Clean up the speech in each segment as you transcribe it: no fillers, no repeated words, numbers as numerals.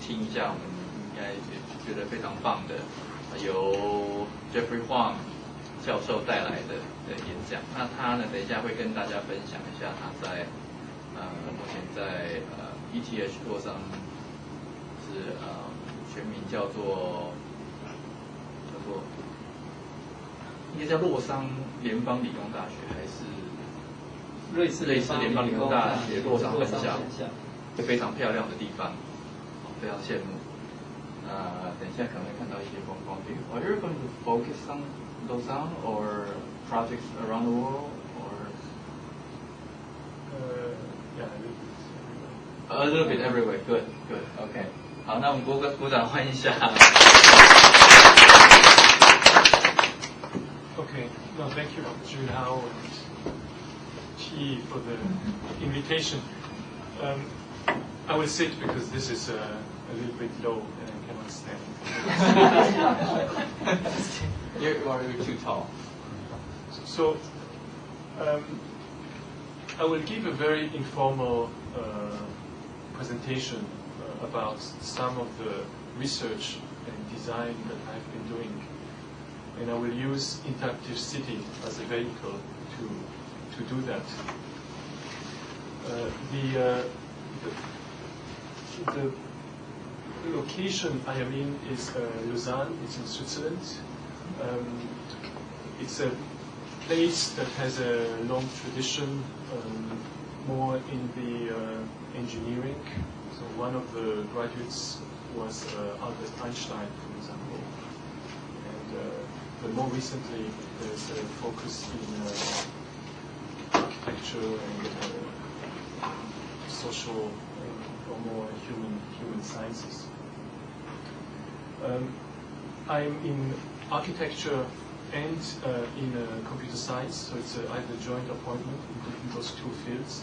听一下我们应该觉得非常棒的由 Jeffrey Huang 教授带来的演讲。那他呢，等一下会跟大家分享一下他在目前在ETH 洛桑是全名叫做应该叫洛桑联邦理工大学还是瑞士联邦理工大学洛桑分校，非常漂亮的地方，非常羡慕。等一下可能会看到一些观光地。Are you going to focus on Lausanne or projects around the world or? Yeah, a little bit everywhere. Good, good. Okay. 好，那我们鼓掌欢迎一下。Okay. No, thank you, Junhao and Qi for the invitation. I will sit because this is a little bit low and I cannot stand. You're too tall. So, I will give a very informal presentation about some of the research and design that I've been doing. And I will use Interactive City as a vehicle to do that. The location I am in is Lausanne. It's in Switzerland. It's a place that has a long tradition, more in the engineering. So one of the graduates was Albert Einstein, for example. But more recently, there's a focus in architecture and social or more human sciences. I'm in architecture and in computer science, so it's either joint appointment in those two fields.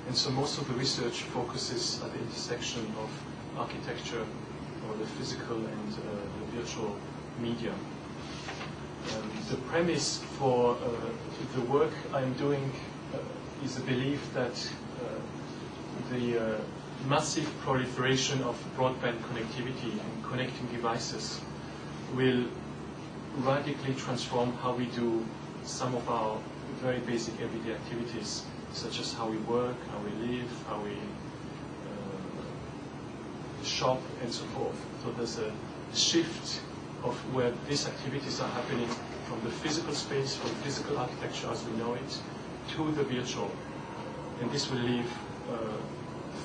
And so most of the research focuses at the intersection of architecture, or the physical and the virtual media. The premise for the work I'm doing is the belief that the massive proliferation of broadband connectivity and connecting devices will radically transform how we do some of our very basic everyday activities, such as how we work, how we live, how we shop, and so forth. So there's a shift of where these activities are happening from the physical space, from physical architecture as we know it, to the virtual. And this will leave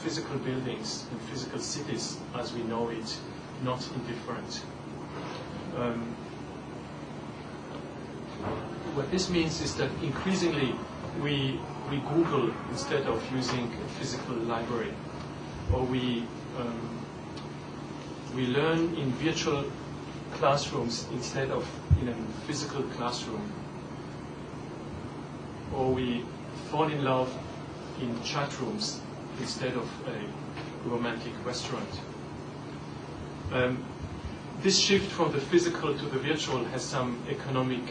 physical buildings and physical cities as we know it not indifferent. What this means is that increasingly we Google instead of using a physical library, or we learn in virtual classrooms instead of in a physical classroom, or we fall in love in chat rooms instead of a romantic restaurant. This shift from the physical to the virtual has some economic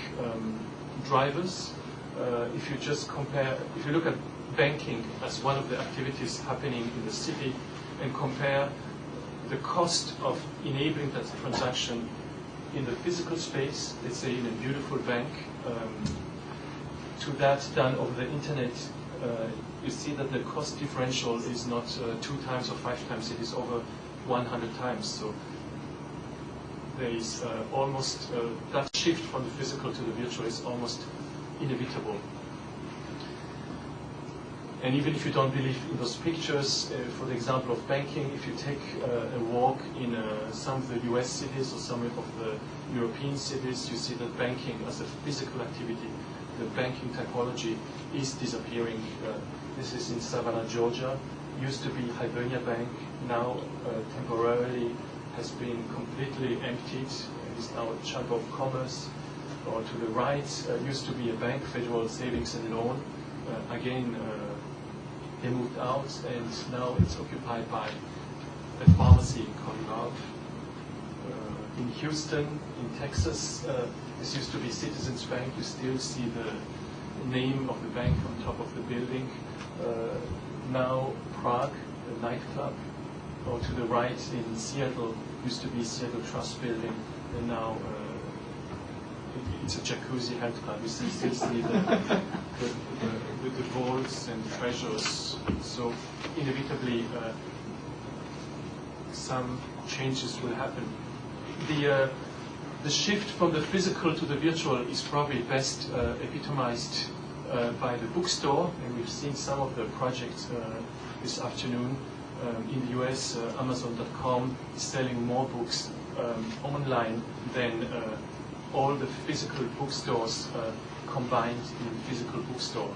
drivers. If you just compare, if you look at banking as one of the activities happening in the city and compare the cost of enabling that transaction in the physical space, let's say in a beautiful bank, to that done over the internet, you see that the cost differential is not 2 times or 5 times, it is over 100 times. So there is almost, that shift from the physical to the virtual is almost inevitable. And even if you don't believe in those pictures, for the example of banking, if you take a walk in some of the US cities or some of the European cities, you see that banking as a physical activity, the banking typology is disappearing. This is in Savannah, Georgia. Used to be Hibernia Bank, now temporarily has been completely emptied and is now a Chamber of Commerce. Or to the right, used to be a bank, Federal Savings and Loan. Again, they moved out, and now it's occupied by a pharmacy called Love. In Houston, in Texas, this used to be Citizens Bank. You still see the name of the bank on top of the building. Now Prague, a nightclub. or to the right in Seattle, used to be Seattle Trust Building, and now it's a jacuzzi health club. You still see the vaults and treasures. So inevitably, some changes will happen. The shift from the physical to the virtual is probably best epitomized by the bookstore, and we've seen some of the projects this afternoon. In the US, Amazon.com is selling more books online than all the physical bookstores combined in physical bookstore.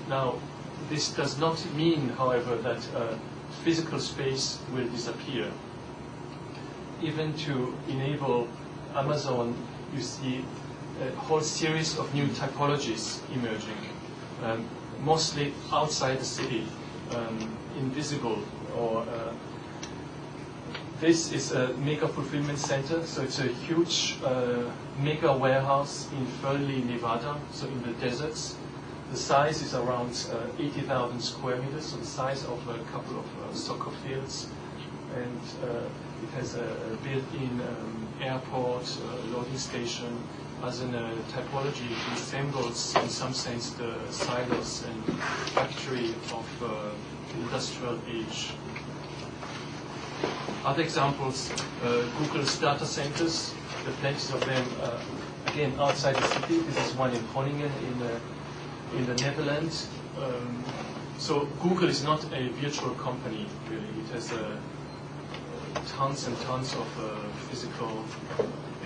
Now, this does not mean, however, that physical space will disappear. Even to enable Amazon, you see a whole series of new typologies emerging, mostly outside the city, invisible, or this is a mega fulfillment center, so it's a huge mega warehouse in Fernley, Nevada, so in the deserts. The size is around 80,000 square meters, so the size of a couple of soccer fields, and it has a built-in airport, loading station. As in typology, it resembles, in some sense, the silos and factory of the industrial age. Other examples, Google's data centers, there are plenty of them, again, outside the city. This is one in Groningen in the Netherlands. So Google is not a virtual company, really. It has tons and tons of physical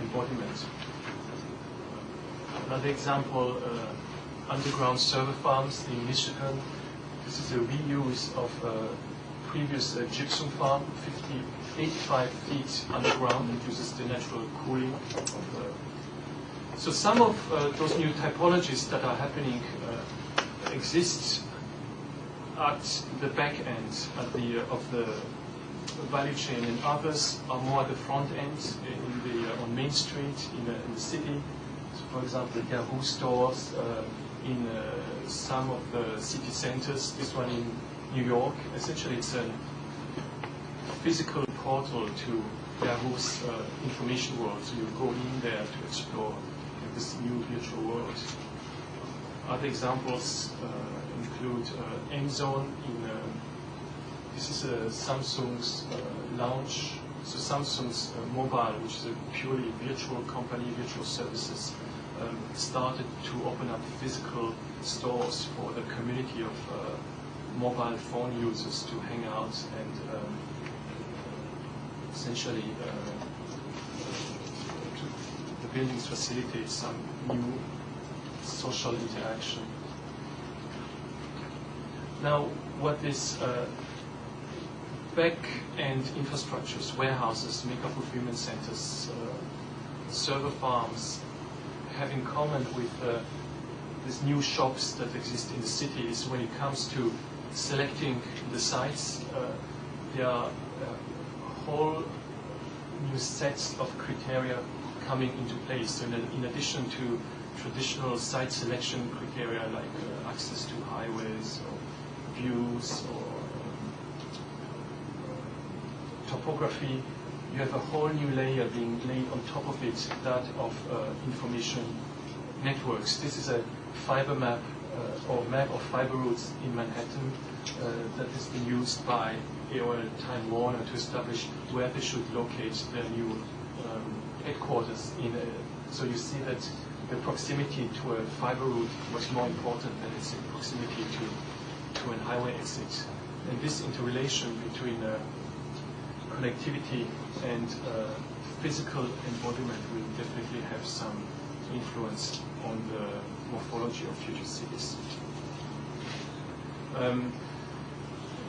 embodiment. Another example, underground server farms in Michigan. This is a reuse of previous gypsum farm, 85 feet underground. It uses the natural cooling of the. So some of those new typologies that are happening exist at the back end of the value chain, and others are more at the front end on Main Street in the city. So for example, Yahoo stores in some of the city centers. This one in New York. Essentially, it's a physical portal to Yahoo's information world. So you go in there to explore this new virtual world. Other examples include M-Zone. This is Samsung's launch. So Samsung's mobile, which is a purely virtual company, virtual services, started to open up physical stores for the community of mobile phone users to hang out and essentially the buildings facilitate some new social interaction. Now, what is back-end infrastructures, warehouses, mega fulfillment centers, server farms have in common with these new shops that exist in the cities? When it comes to selecting the sites, there are a whole new sets of criteria coming into place. So in addition to traditional site selection criteria like access to highways or views or topography, you have a whole new layer being laid on top of it, that of information networks. This is a fiber map or map of fiber routes in Manhattan that has been used by AOL Time Warner to establish where they should locate their new headquarters. So you see that the proximity to a fiber route was more important than its proximity to an highway exit. And this interrelation between connectivity and physical embodiment will definitely have some influence on the morphology of future cities.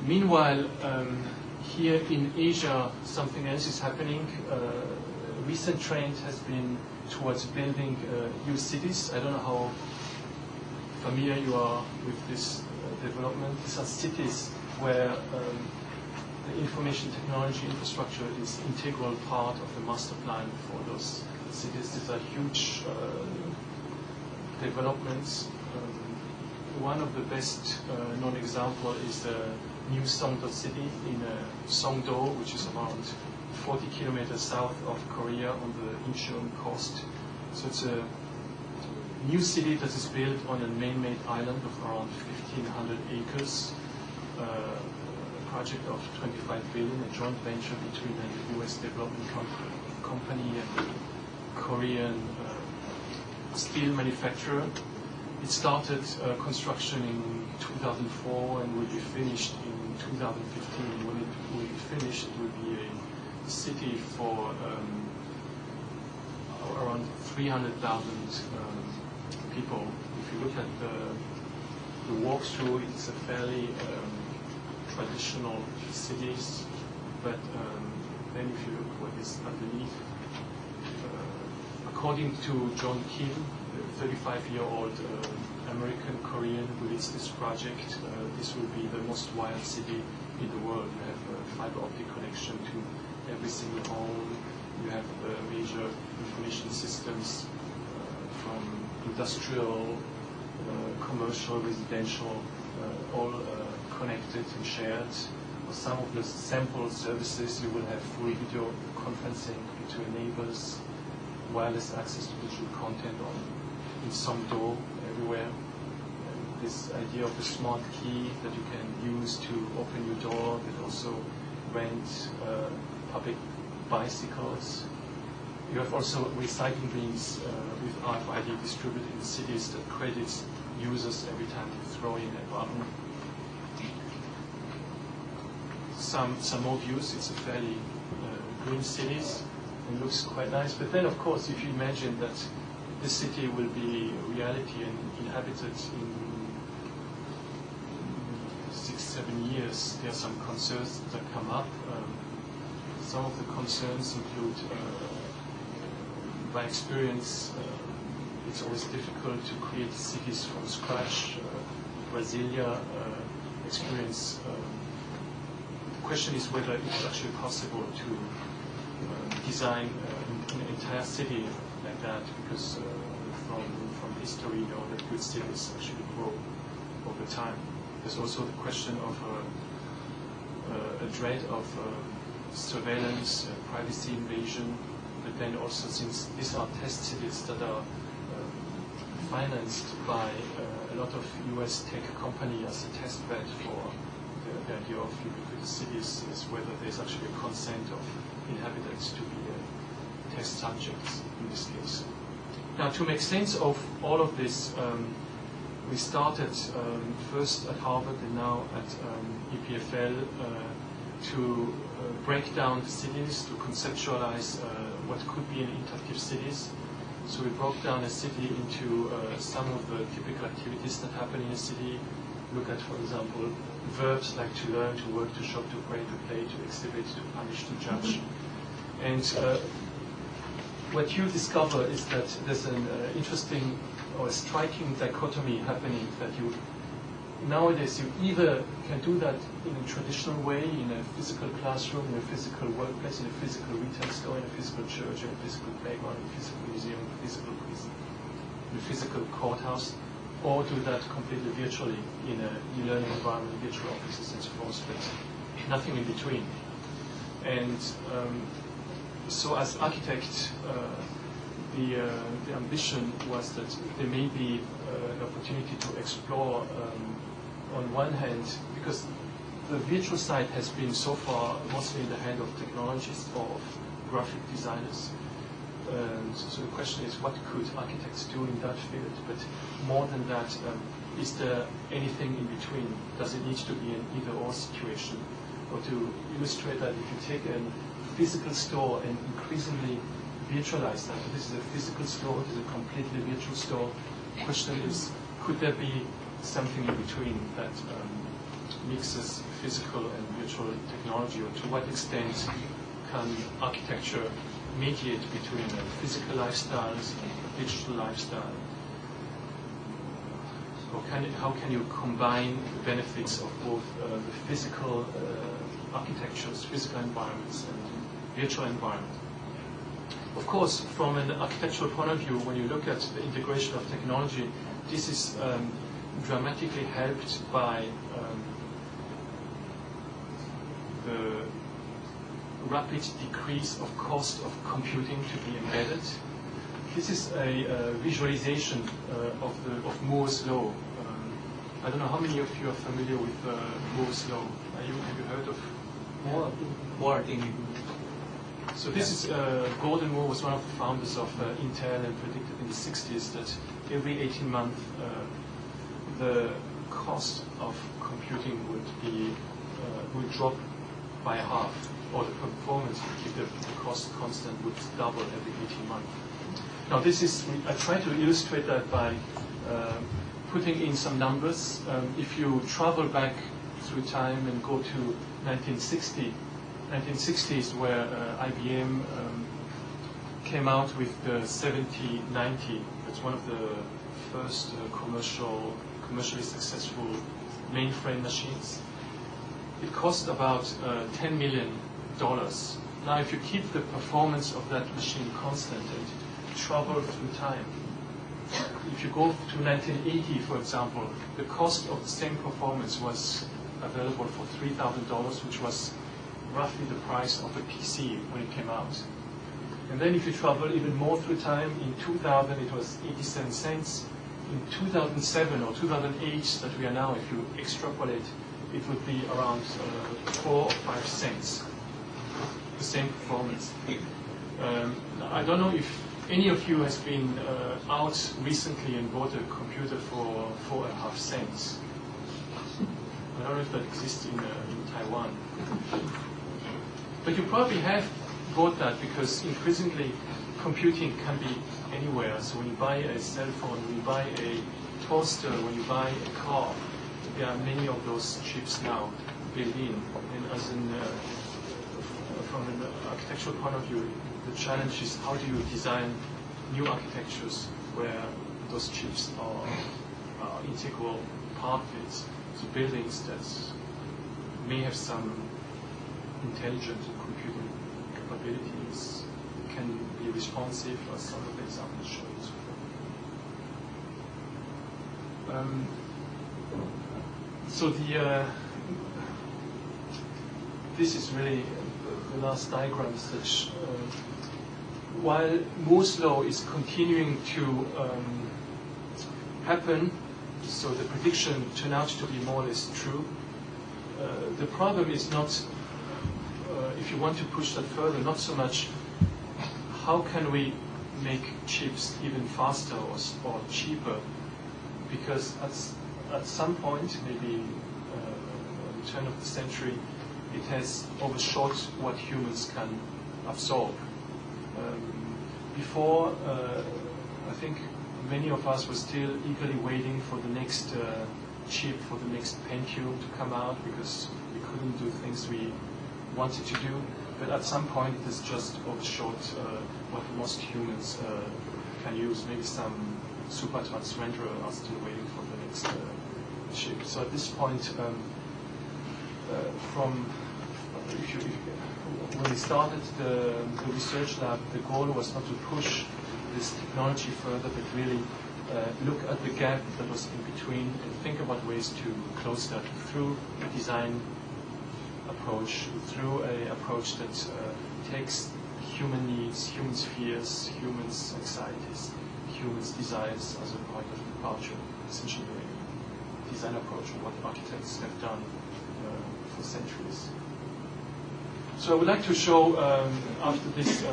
Meanwhile, here in Asia, something else is happening. A recent trend has been towards building new cities. I don't know how familiar you are with this development. These are cities where the information technology infrastructure is an integral part of the master plan for those cities. These are huge developments. One of the best known example is New Songdo city in Songdo, which is around 40 kilometers south of Korea on the Incheon coast. So it's a new city that is built on a man-made island of around 1,500 acres. A project of 25 billion, a joint venture between the U.S. development company and the Korean steel manufacturer. It started construction in 2004 and will be finished in 2015. When it will be finished, it will be a city for around 300,000 people. If you look at the walkthrough, it's a fairly traditional cities, but then if you look what is underneath, according to John Kim, the 35-year-old American Korean who leads this project, this will be the most wild city in the world. You have a fiber optic connection to every single home. You have major information systems from industrial, commercial, residential, all connected and shared. For some of the sample services, you will have full video conferencing between neighbors, wireless access to digital content in Songdo, everywhere. And this idea of a smart key that you can use to open your door, but also rent public bicycles. You have also recycling bins with RFID distributed in the cities that credits users every time you throw in a button. Some more views. It's a fairly green cities and looks quite nice. But then, of course, if you imagine that this city will be reality and inhabited in 6-7 years, there are some concerns that come up. Some of the concerns include, by experience, it's always difficult to create cities from scratch. Brasilia experience. The question is whether it's actually possible to design an entire city like that, because from history, you know that good cities actually grow over time. There's also the question of a dread of surveillance, privacy invasion, but then also, since these are test cities that are financed by a lot of US tech company as a test bed for the idea of ubiquitous cities, is whether there's actually a consent of inhabitants to be test subjects in this case. Now, to make sense of all of this, we started first at Harvard and now at EPFL to break down the cities, to conceptualize what could be an interactive cities. So we broke down a city into some of the typical activities that happen in a city. Look at, for example, verbs like to learn, to work, to shop, to pray, to play, to exhibit, to punish, to judge. And what you discover is that there's an interesting or a striking dichotomy happening, that you nowadays you either can do that in a traditional way, in a physical classroom, in a physical workplace, in a physical retail store, in a physical church, in a physical playground, in a physical museum, in a physical prison, in a physical courthouse, or do that completely virtually in a e-learning environment, virtual offices and so forth, but nothing in between. And so as architect, the ambition was that there may be an opportunity to explore, on one hand, because the virtual side has been so far mostly in the hand of technologists or of graphic designers. And so the question is, what could architects do in that field? But more than that, is there anything in between? Does it need to be an either-or situation? Or to illustrate that, if you take a physical store and increasingly virtualize that, this is a physical store, this is a completely virtual store. The question is, could there be something in between that mixes physical and virtual technology, or to what extent can architecture mediate between physical lifestyles and digital lifestyle? Or how can you combine the benefits of both the physical architectures, physical environments, and virtual environment? Of course, from an architectural point of view, when you look at the integration of technology, this is dramatically helped by the rapid decrease of cost of computing to be embedded. This is a visualization of Moore's law. I don't know how many of you are familiar with Moore's law. Have you heard of Moore? So this is Gordon Moore was one of the founders of Intel and predicted in the 60s that every 18 months the cost of computing would drop by half, or the performance to keep the cost constant would double every 18 months. Now this is, I try to illustrate that by putting in some numbers. If you travel back through time and go to 1960s where IBM came out with the 7090. That's one of the first commercially successful mainframe machines. It cost about $10 million. Now, if you keep the performance of that machine constant and travel through time, if you go to 1980, for example, the cost of the same performance was available for $3,000, which was roughly the price of a PC when it came out. And then if you travel even more through time, in 2000 it was 87 cents. In 2007 or 2008 that we are now, if you extrapolate, it would be around 4 or 5 cents. The same performance. I don't know if any of you has been out recently and bought a computer for 4.5 cents. I don't know if that exists in Taiwan. But you probably have bought that because increasingly computing can be anywhere. So when you buy a cell phone, when you buy a toaster, when you buy a car, there are many of those chips now built in. And as from an architectural point of view, the challenge is how do you design new architectures where those chips are integral part of it. So buildings that may have some intelligent computing capabilities can be responsive, as some of the examples showed. So this is really the last diagrams that while Moore's law is continuing to happen, so the prediction turned out to be more or less true. The problem is not, if you want to push that further, not so much how can we make chips even faster or cheaper, because at some point, maybe at the turn of the century, it has overshot what humans can absorb. Before, I think many of us were still eagerly waiting for the next chip, for the next Pentium to come out, because we couldn't do things we wanted to do. But at some point, it has just overshot what most humans can use. Maybe some super advanced renderer are still waiting for the next chip. So at this point, when we started the research lab, the goal was not to push this technology further, but really look at the gap that was in between and think about ways to close that through a design approach, through an approach that takes human needs, human fears, humans' anxieties, humans' desires as a point of departure, essentially a design approach of what architects have done for centuries. So I would like to show, after this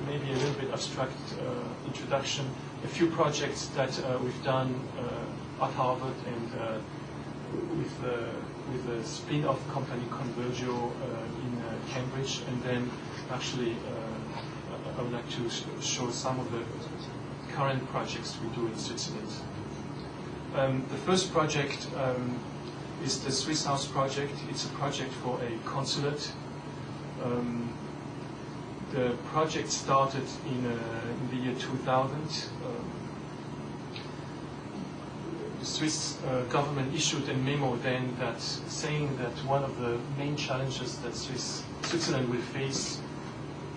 maybe a little bit abstract introduction, a few projects that we've done at Harvard and with a spin-off company, Convergio, in Cambridge, and then actually I would like to show some of the current projects we do in Switzerland. The first project is the Swiss House project. It's a project for a consulate. The project started in the year 2000. The Swiss government issued a memo then that saying that one of the main challenges that Switzerland will face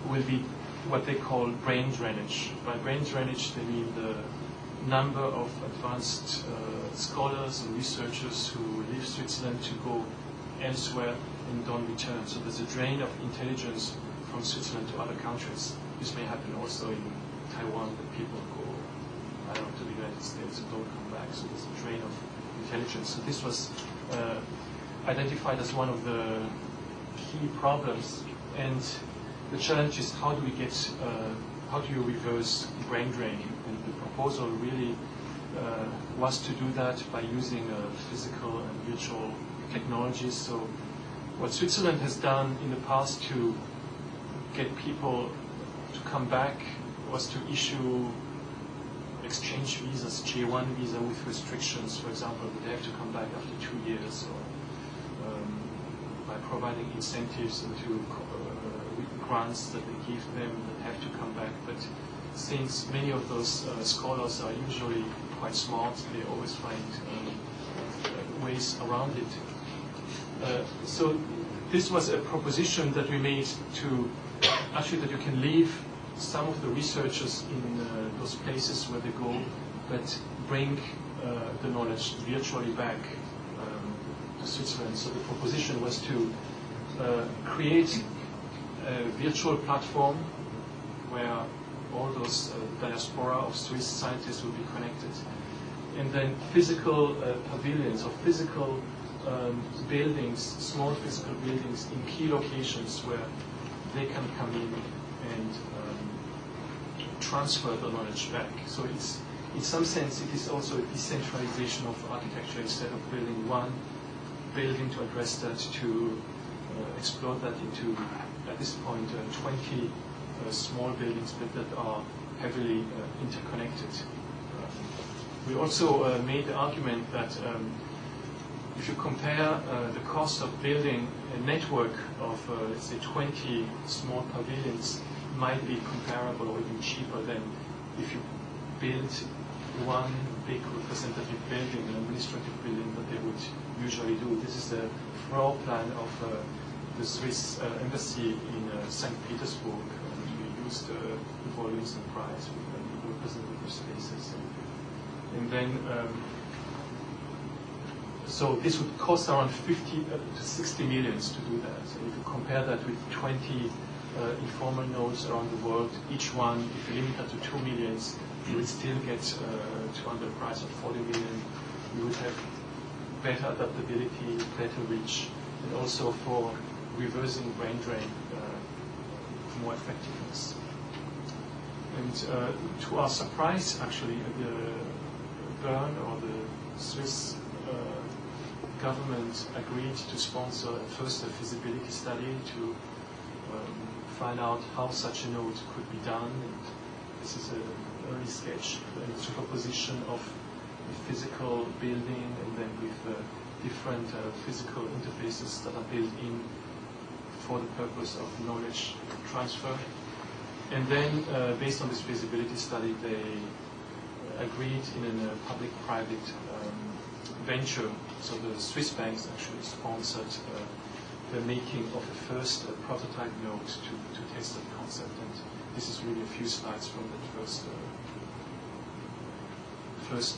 will be what they call brain drainage. By brain drainage, they mean the number of advanced scholars and researchers who leave Switzerland to go elsewhere and don't return. So there's a drain of intelligence from Switzerland to other countries. This may happen also in Taiwan, that people go, I don't know, to the United States and don't come back. So there's a drain of intelligence. So this was identified as one of the key problems. And the challenge is how do you reverse brain drain? And the proposal really was to do that by using physical and virtual technologies. So what Switzerland has done in the past to get people to come back was to issue exchange visas, J1 visa with restrictions, for example, that they have to come back after 2 years, or by providing incentives into grants that they give them that have to come back. But since many of those scholars are usually quite smart, they always find ways around it. So this was a proposition that we made to actually that you can leave some of the researchers in those places where they go, but bring the knowledge virtually back to Switzerland. So the proposition was to create a virtual platform where all those diaspora of Swiss scientists will be connected. And then physical pavilions or physical buildings, small physical buildings in key locations where they can come in and transfer the knowledge back. So it's, in some sense, it is also a decentralization of architecture. Instead of building one building to address that, to explore that into, at this point, 20 small buildings, but that are heavily interconnected. We also made the argument that if you compare the cost of building a network of, let's say, 20 small pavilions, might be comparable or even cheaper than if you build one big representative building, an administrative building that they would usually do. This is the floor plan of the Swiss embassy in St. Petersburg. We used the volumes and price with the representative spaces. And then, so this would cost around 50 to 60 millions to do that. So if you compare that with 20 informal nodes around the world, each one, if you limit that to 2 millions, you would still get to under the price of 40 million. You would have better adaptability, better reach, and also for reversing brain drain, more effectiveness. And to our surprise, actually, the Bern or the Swiss government agreed to sponsor first a feasibility study to find out how such a node could be done. And this is an early sketch, and it's a proposition of a physical building and then with different physical interfaces that are built in for the purpose of knowledge transfer. And then, based on this feasibility study, they agreed in a public-private venture. So the Swiss banks actually sponsored the making of the first prototype node to test that concept. And this is really a few slides from that first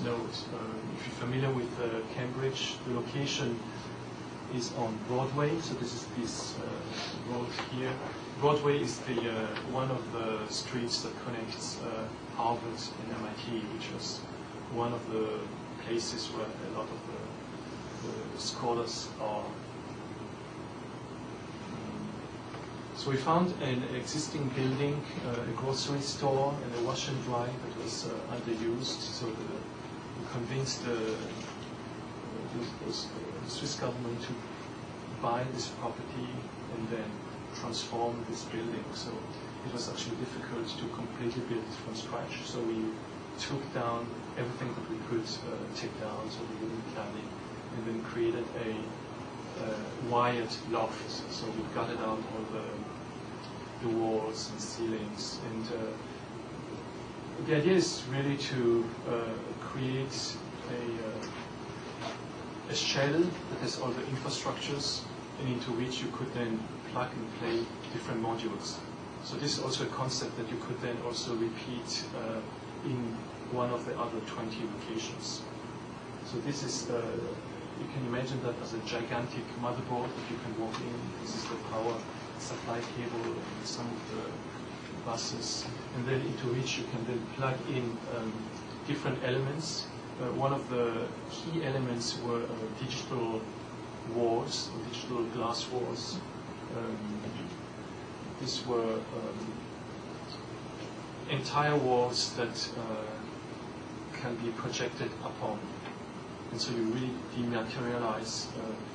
node. If you're familiar with Cambridge, the location is on Broadway. So this is this road here. Broadway is the one of the streets that connects Harvard and MIT, which was one of the places where a lot of the scholars are. So we found an existing building, a grocery store, and a wash and dry that was underused. So we convinced the Swiss government to buy this property and then transform this building. So it was actually difficult to completely build it from scratch. So we took down everything that we could take down, so the wooden cladding, and then created a wired loft. So we gutted out all the walls and ceilings. And the idea is really to create a shell that has all the infrastructures and into which you could then plug and play different modules. So this is also a concept that you could then also repeat in one of the other 20 locations. So this is you can imagine that as a gigantic motherboard that you can walk in. This is the power supply cable in some of the buses, and then into which you can then plug in different elements. One of the key elements were digital walls, digital glass walls. These were entire walls that can be projected upon. And so you really dematerialize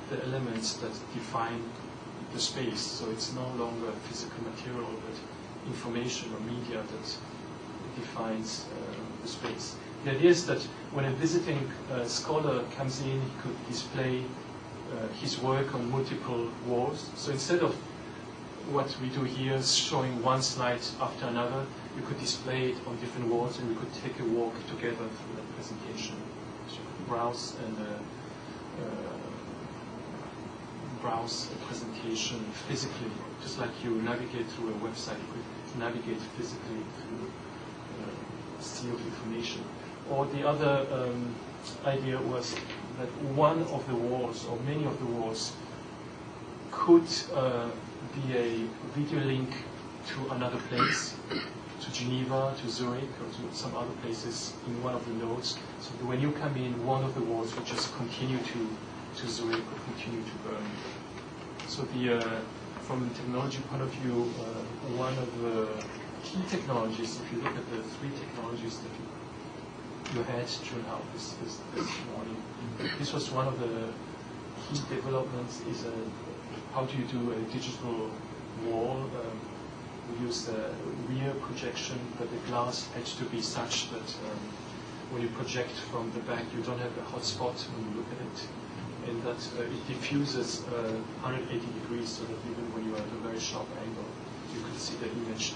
the elements that define the space. So it's no longer physical material, but information or media that defines the space. The idea is that when a visiting scholar comes in, he could display his work on multiple walls. So instead of what we do here, showing one slide after another, you could display it on different walls, and we could take a walk together through the presentation. So you could browse and browse a presentation physically, just like you navigate through a website. You could navigate physically through a sea of information. Or the other idea was that one of the walls, or many of the walls, could be a video link to another place, to Geneva, to Zurich, or to some other places in one of the nodes. So that when you come in, one of the walls would just continue to Zurich or continue to Bern. So from a technology point of view, one of the key technologies, if you look at the three technologies that you had during this morning, this was one of the key developments, is how do you do a digital wall. We use the rear projection, but the glass had to be such that when you project from the back, you don't have a hot spot when you look at it, and that it diffuses 180 degrees, so that even when you are at a very sharp angle, you could see the image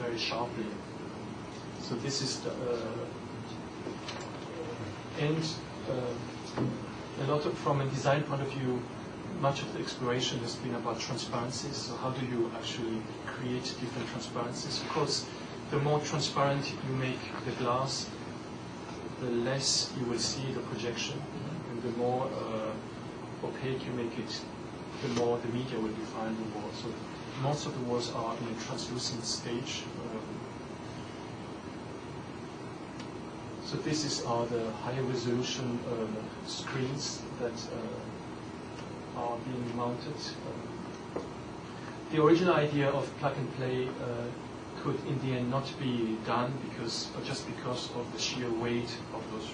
very sharply. So this is the, and a lot of, from a design point of view, much of the exploration has been about transparencies. So how do you actually create different transparencies? Of course, the more transparent you make the glass, the less you will see the projection, and the more opaque you make it, the more the media will define the wall. So most of the walls are in a translucent stage. So this are the higher resolution screens that are being mounted. The original idea of plug and play could in the end not be done just because of the sheer weight of those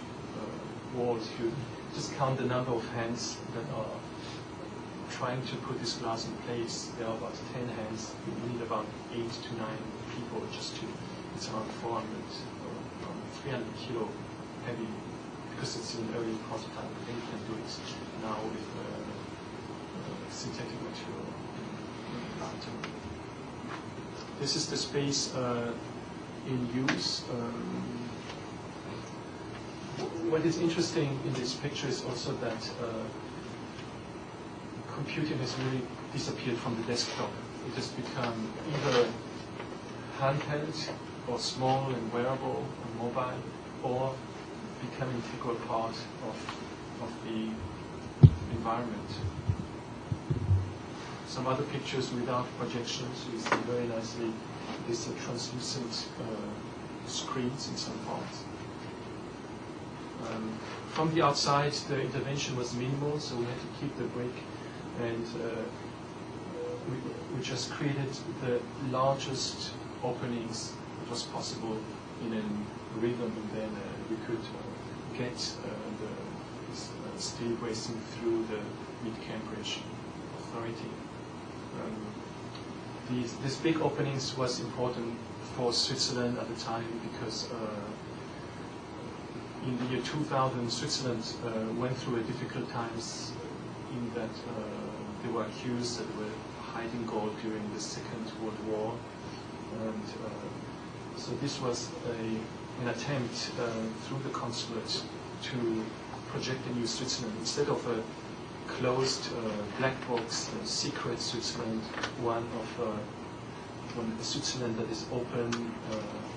walls. If you just count the number of hands that are trying to put this glass in place, there are about 10 hands. You need about 8 to 9 people just to, it's around 400 or around 300 kilo heavy, because it's an early prototype. Then you can do it now with synthetic material. This is the space in use. What is interesting in this picture is also that computing has really disappeared from the desktop. It has become either handheld or small and wearable and mobile, or become an integral part of the environment. Some other pictures without projections, you see very nicely these translucent screens in some parts. From the outside, the intervention was minimal, so we had to keep the brick, and we just created the largest openings that was possible in a rhythm, and then we could get the steel bracing through the Mid-Cambridge Authority. This big openings was important for Switzerland at the time, because in the year 2000, Switzerland went through a difficult times in that they were accused that they were hiding gold during the Second World War. And so this was an attempt through the consulate to project a new Switzerland. Instead of a closed black box, secret Switzerland, one a Switzerland that is open,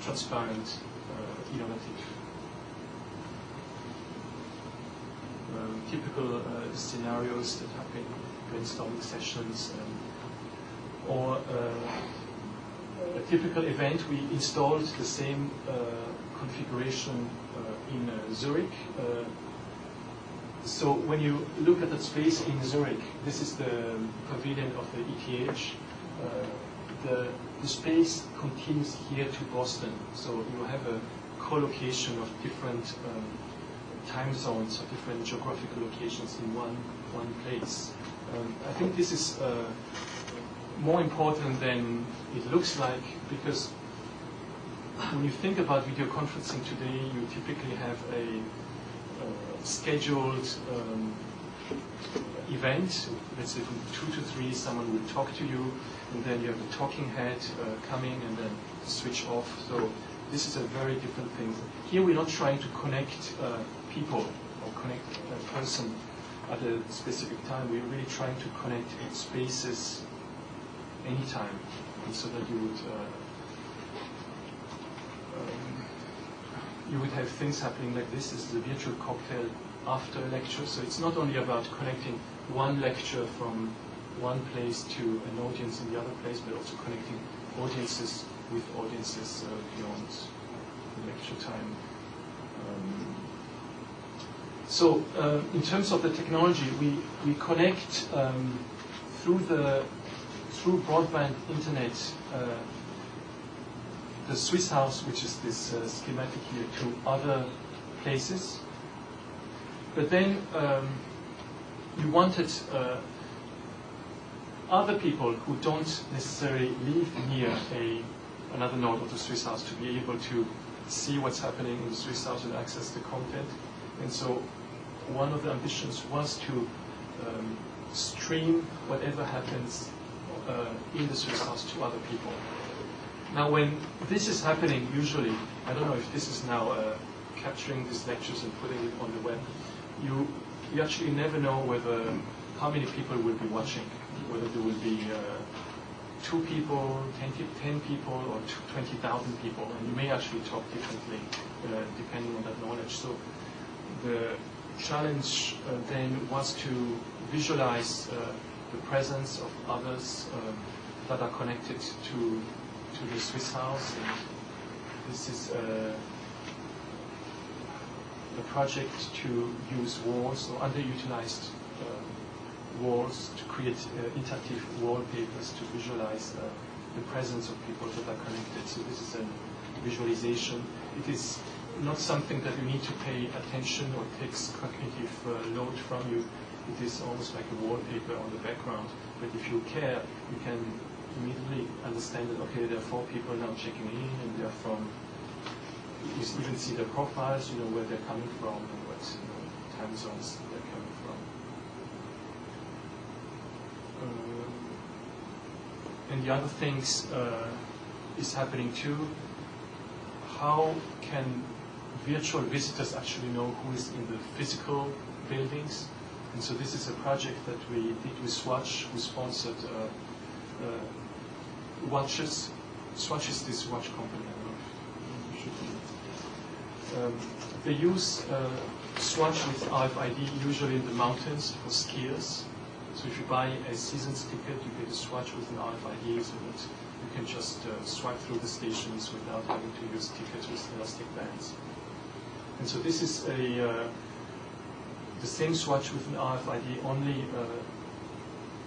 transparent, innovative. typical scenarios that have been brainstorming sessions, or a typical event. We installed the same configuration in Zurich. So when you look at that space in Zurich, this is the pavilion of the ETH. The space continues here to Boston. So you have a co-location of different time zones or different geographical locations in one place. I think this is more important than it looks like, because when you think about video conferencing today, you typically have a scheduled event. Let's say from 2 to 3, someone will talk to you, and then you have the talking head coming and then switch off. So this is a very different thing. Here we're not trying to connect people or connect a person at a specific time. We're really trying to connect spaces anytime, and so that you would have things happening like this. This is a virtual cocktail after a lecture. So it's not only about connecting one lecture from one place to an audience in the other place, but also connecting audiences with audiences beyond the lecture time. So in terms of the technology, we connect through broadband internet the Swiss house, which is this schematic here, to other places. But then you wanted other people who don't necessarily live near another node of the Swiss house to be able to see what's happening in the Swiss house and access the content. And so one of the ambitions was to stream whatever happens in the Swiss house to other people. Now, when this is happening, usually, I don't know if this is now capturing these lectures and putting it on the web, you actually never know how many people will be watching, whether there will be 2 people, 10 people, or 20,000 people, and you may actually talk differently depending on that knowledge. So the challenge then was to visualize the presence of others that are connected to the Swiss house. And this is a project to use walls, or underutilized walls, to create interactive wallpapers to visualize the presence of people that are connected. So this is a visualization. It is not something that you need to pay attention or takes cognitive load from you. It is almost like a wallpaper on the background. But if you care, you can immediately understand that, okay, there are 4 people now checking in, and they're from, you even see their profiles, you know, where they're coming from and what time zones they're coming from. And the other things is happening too. How can virtual visitors actually know who is in the physical buildings? And so this is a project that we did with Swatch, who sponsored watches. Swatch is this watch company. I don't know if you should they use Swatch with RFID usually in the mountains for skiers. So if you buy a season's ticket, you get a Swatch with an RFID, so that you can just swipe through the stations without having to use tickets with elastic bands. And so this is the same Swatch with an RFID, only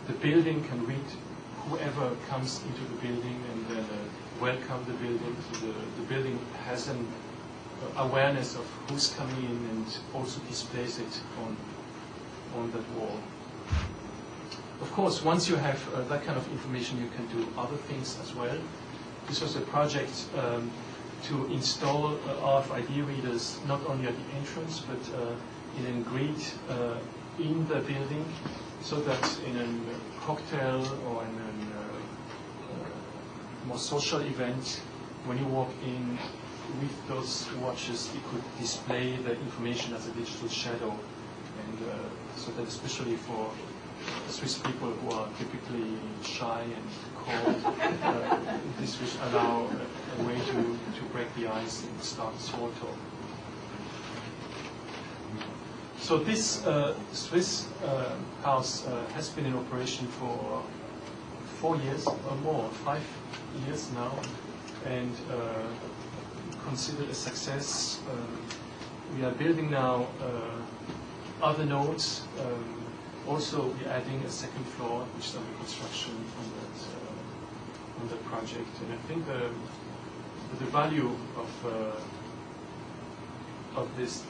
the building can read whoever comes into the building and then welcome the building. So the building has an awareness of who's coming in and also displays it on that wall. Of course, once you have that kind of information, you can do other things as well. This was a project to install RFID readers not only at the entrance, but in a grid in the building, so that in a cocktail or in a more social event, when you walk in with those watches, it could display the information as a digital shadow, and so that especially for Swiss people who are typically shy and cold, this would allow a way to break the ice and start small talk. So this Swiss house has been in operation for 4 years or more, 5 years now, and considered a success. We are building now other nodes. Also, we're adding a second floor, which is under construction on that project. And I think the value of this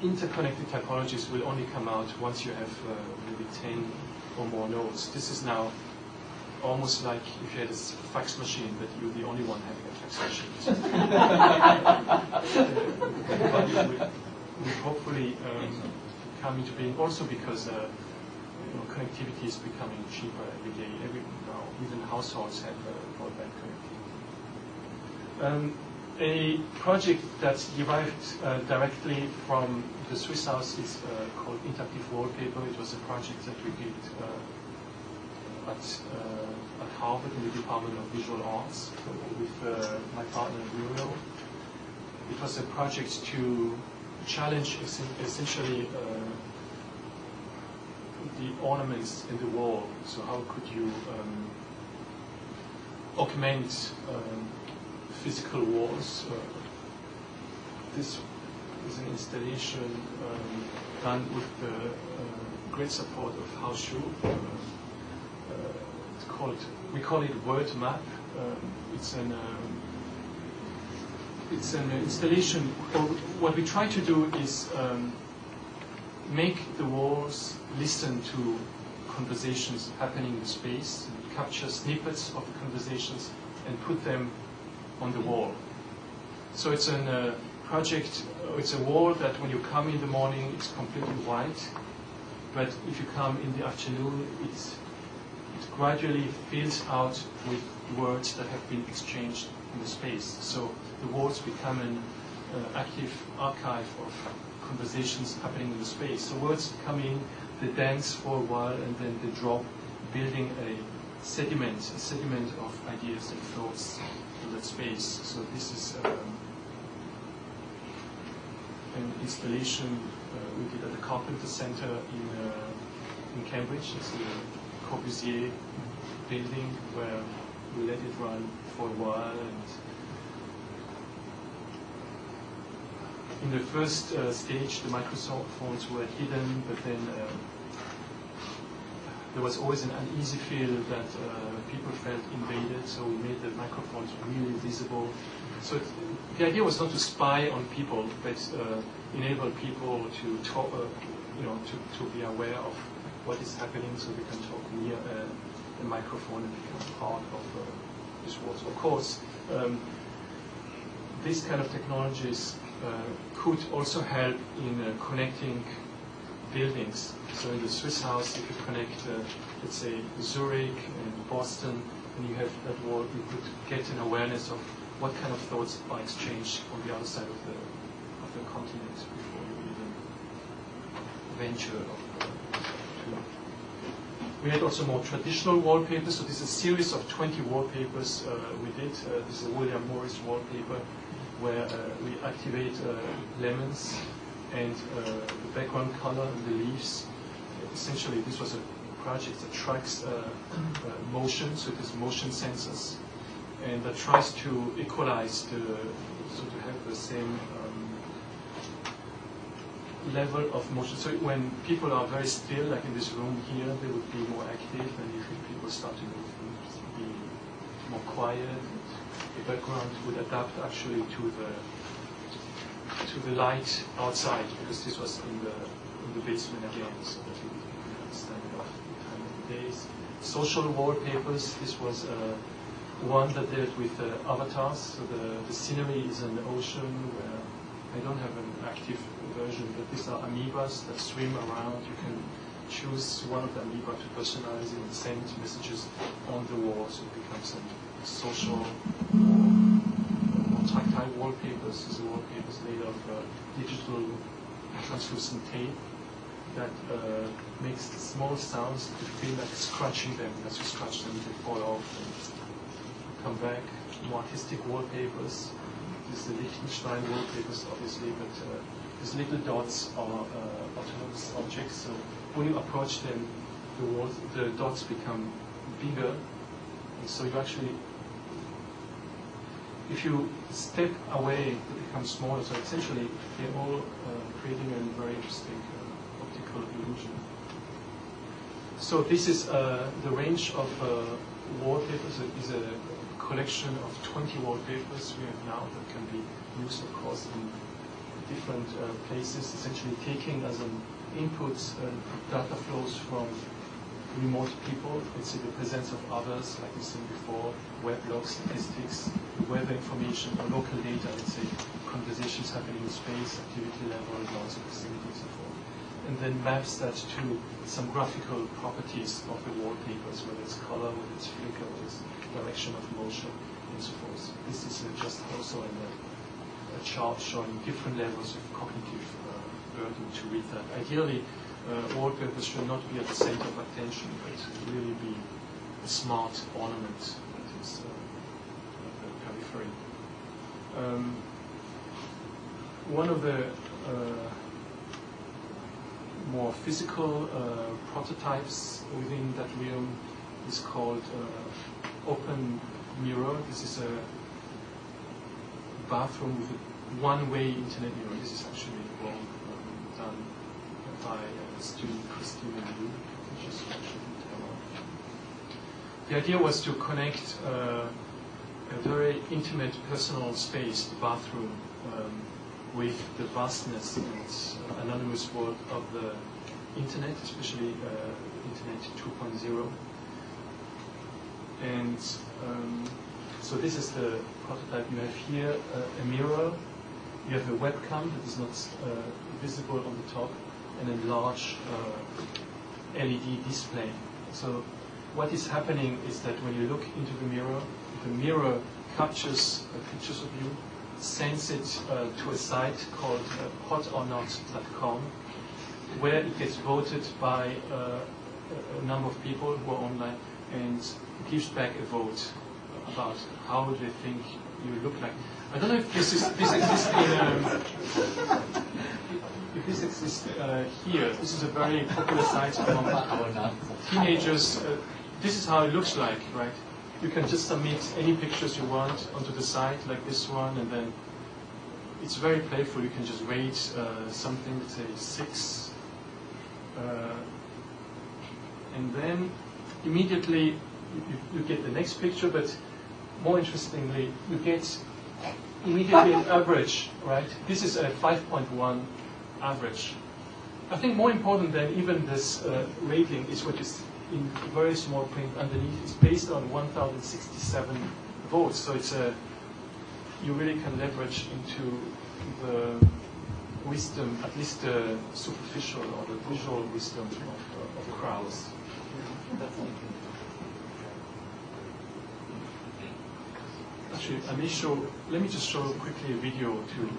interconnected typologies will only come out once you have maybe 10 or more nodes. This is now almost like if you had a fax machine, but you're the only one having a fax machine. We hopefully come into being also because connectivity is becoming cheaper every day. Now even households have broadband connectivity. A project that's derived directly from the Swiss house is called Interactive Wallpaper. It was a project that we did at Harvard in the Department of Visual Arts with my partner Muriel. It was a project to challenge essentially the ornaments in the wall. So how could you augment physical walls? This is an installation done with the great support of House Shu. We call it Word Map. It's an installation. What we try to do is make the walls listen to conversations happening in space, capture snippets of the conversations, and put them on the wall. So it's a project. It's a wall that when you come in the morning, it's completely white, but if you come in the afternoon, it gradually fills out with words that have been exchanged in the space. So the walls become an active archive of conversations happening in the space. So words come in, they dance for a while, and then they drop, building a sediment of ideas and thoughts in that space. So this is an installation we did at the Carpenter Center in Cambridge. It's the Corbusier building where we let it run for a while, and in the first stage the microphones were hidden, but then there was always an uneasy feel that people felt invaded, so we made the microphones really visible. So the idea was not to spy on people, but enable people to talk, to be aware of what is happening, so they can talk near a microphone and become part of this world. So of course, these kind of technologies could also help in connecting buildings. So in the Swiss house, you could connect, let's say, Zurich and Boston, and you have that wall. You could get an awareness of what kind of thoughts are exchanged on the other side of the continent before you even venture. We had also more traditional wallpapers. So this is a series of 20 wallpapers we did. This is a William Morris wallpaper where we activate lemons and the background color and the leaves. Essentially, this was a project that tracks motion, so it is motion sensors, and that tries to equalize so to have the same level of motion. So when people are very still, like in this room here, they would be more active, and if people start to move, be more quiet. The background would adapt actually to the light outside, because this was in the basement again, so that you could understand it off the time of the days. Social wallpapers. This was one that dealt with avatars. So the scenery is an ocean where I don't have an active version, but these are amoebas that swim around. You can choose one of the amoeba to personalize it and send messages on the wall, so it becomes a social or tactile wallpapers. These are wallpapers made of digital translucent tape that makes small sounds to feel like scratching them. As you scratch them, they fall off and come back. More artistic wallpapers. This is the Liechtenstein wallpapers, obviously, but these little dots are autonomous objects. So when you approach them, the dots become bigger. And so you actually, if you step away, they become smaller. So essentially, they're all creating a very interesting optical illusion. So this is the range of wallpapers. Is a collection of 20 wallpapers we have now that can be used, of course, in different places. Essentially, taking as an input data flows from remote people, let's say the presence of others, like we said before, weblogs, statistics, weather information, or local data, let's say conversations happening in space, activity level, laws of proximity, and so forth. And then maps that to some graphical properties of the wallpapers, whether it's color, whether it's flicker, whether it's direction of motion, and so forth. This is just also a chart showing different levels of cognitive burden to read that. Ideally, wallpapers should not be at the center of attention, but really be a smart ornament that is at the periphery. One of the more physical prototypes within that realm is called open mirror. This is a bathroom with a one-way internet mirror. This is actually done by student Christine and Lu, which is actually in Taiwan. The idea was to connect a very intimate personal space, the bathroom, with the vastness and anonymous world of the internet, especially Internet 2.0. And so this is the prototype. You have here a mirror, you have a webcam that is not visible on the top, and a large LED display. So what is happening is that when you look into the mirror captures pictures of you, sends it to a site called hotornot.com, where it gets voted by a number of people who are online, and gives back a vote about how they think you look like. I don't know if this exists if this exists here. This is a very popular site among teenagers. This is how it looks like, right? You can just submit any pictures you want onto the site, like this one, and then it's very playful. You can just rate something, let's say 6, and then immediately you get the next picture, but more interestingly, you get immediately an average, right? This is a 5.1 average. I think more important than even this rating is what is in very small print underneath. It's based on 1,067 votes, so it's you really can leverage into the wisdom, at least the superficial or the visual wisdom of crowds. Actually, let me just show quickly a video to.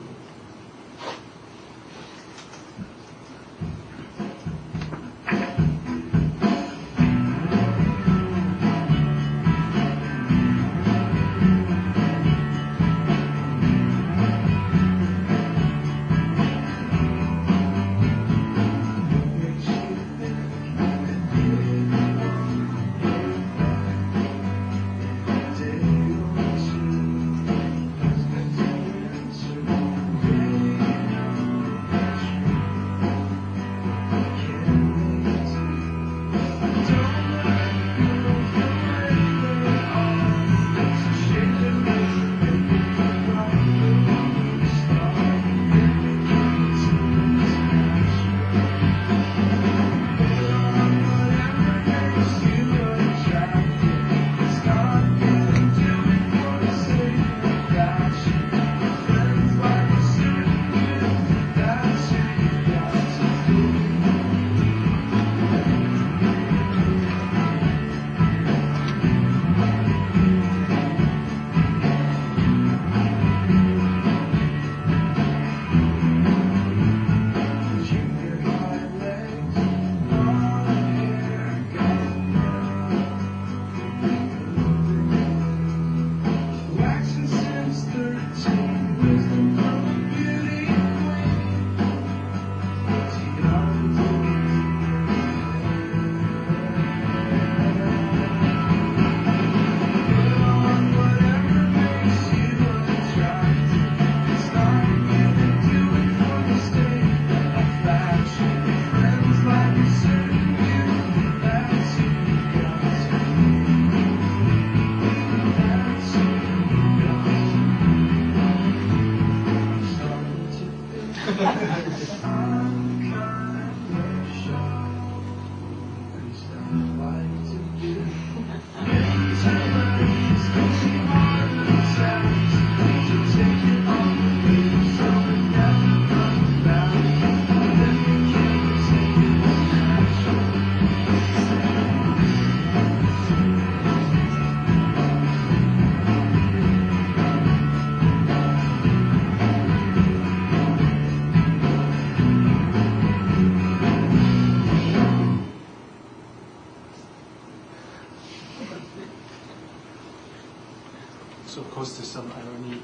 So of course there's some irony in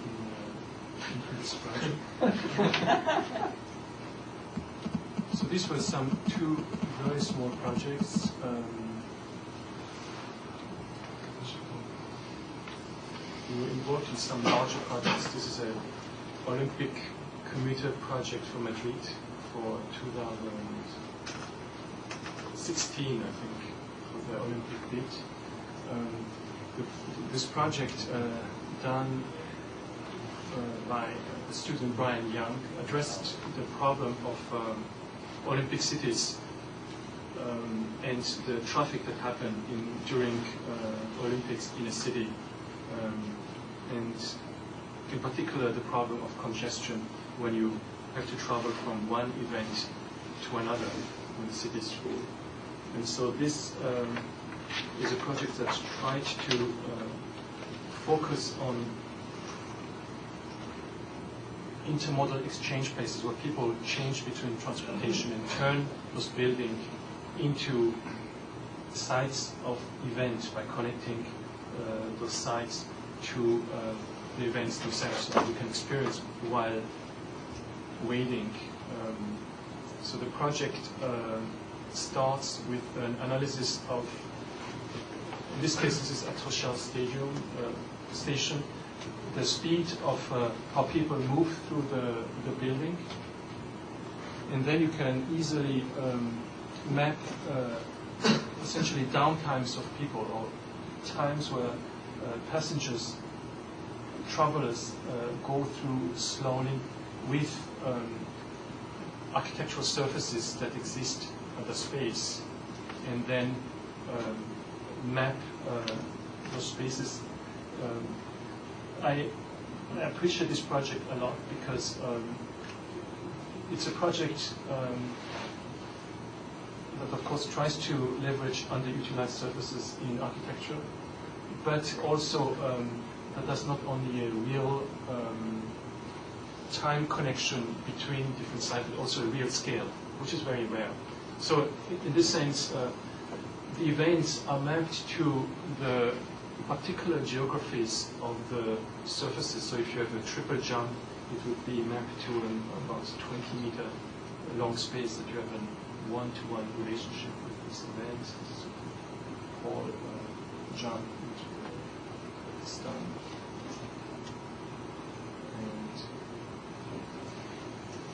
this project. So these were two very small projects. We were involved in some larger projects. This is an Olympic commuter project for Madrid for 2016, I think, for the Olympic bid. This project done by the student Brian Young addressed the problem of Olympic cities and the traffic that happened during Olympics in a city, and in particular the problem of congestion when you have to travel from one event to another when the city is full. And so this is a project that tried to focus on intermodal exchange places where people change between transportation and turn those buildings into sites of events by connecting those sites to the events themselves that we can experience while waiting. So the project starts with an analysis of, in this case this is Atocha station, the speed of how people move through the building, and then you can easily map essentially downtimes of people, or times where passengers, travelers go through slowly with architectural surfaces that exist at the space, and then map those spaces. I appreciate this project a lot because it's a project that of course tries to leverage underutilized surfaces in architecture, but also that does not only a real time connection between different sites, but also a real scale, which is very rare. So in this sense, the events are mapped to the particular geographies of the surfaces. So if you have a triple jump, it would be mapped to an about 20-meter long space that you have a one-to-one relationship with this event. So all jump into this done. And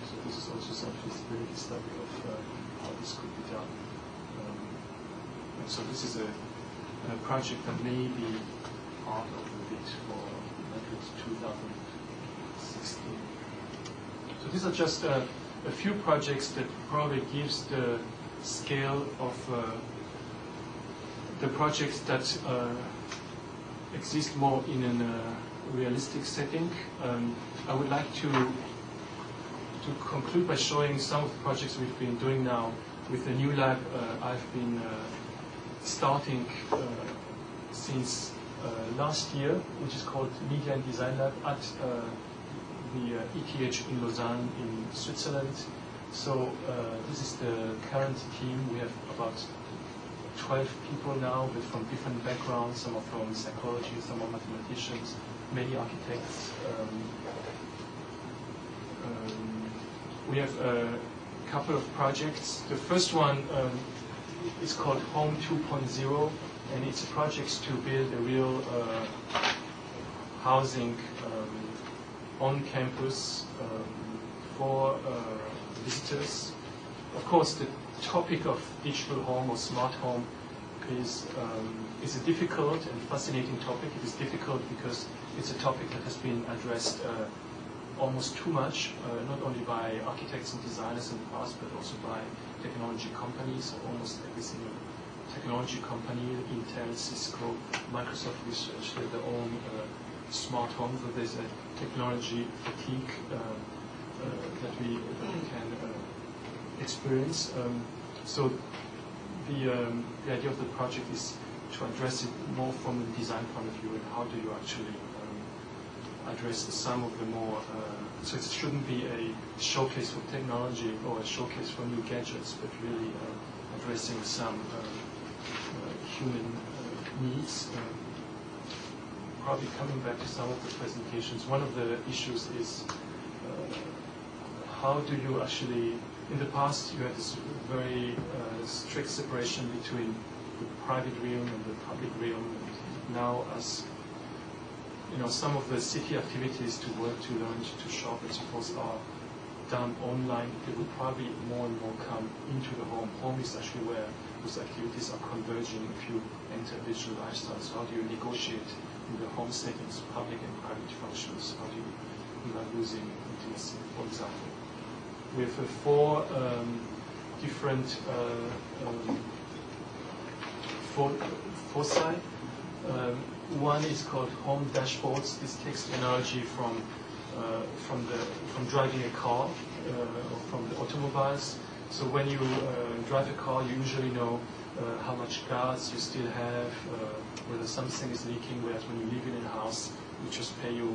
so this is also some feasibility study of how this could be done. And so this is a project that may be part of the bid for Madrid 2016. So these are just a few projects that probably gives the scale of the projects that exist more in a realistic setting. I would like to conclude by showing some of the projects we've been doing now with the new lab I've been starting since last year, which is called Media and Design Lab at the ETH in Lausanne in Switzerland. So this is the current team. We have about 12 people now, but from different backgrounds. Some are from psychology, some are mathematicians, many architects. We have a couple of projects. The first one is called Home 2.0, and it's a project to build a real housing on campus for visitors. Of course, the topic of digital home or smart home is a difficult and fascinating topic. It is difficult because it's a topic that has been addressed almost too much, not only by architects and designers in the past, but also by technology companies. Almost every single technology company, Intel, Cisco, Microsoft Research, they have their own smart homes, but there's a technology fatigue that we can experience. So the idea of the project is to address it more from the design point of view, and how do you actually address some of the more, so it shouldn't be a showcase for technology or a showcase for new gadgets, but really addressing some human needs. probably coming back to some of the presentations, one of the issues is how do you actually, in the past you had this very strict separation between the private realm and the public realm. And now, as you know, some of the city activities to work, to learn, to shop, and so forth are done online. It will probably more and more come into the home. Home is actually where those activities are converging if you enter digital lifestyles. How do you negotiate in the home settings, public and private functions? How do you, without losing intimacy, for example? We have four different foci. One is called home dashboards. This takes the analogy from driving a car or from the automobiles. So when you drive a car, you usually know how much gas you still have, whether something is leaking. Whereas when you live in a house, you just pay your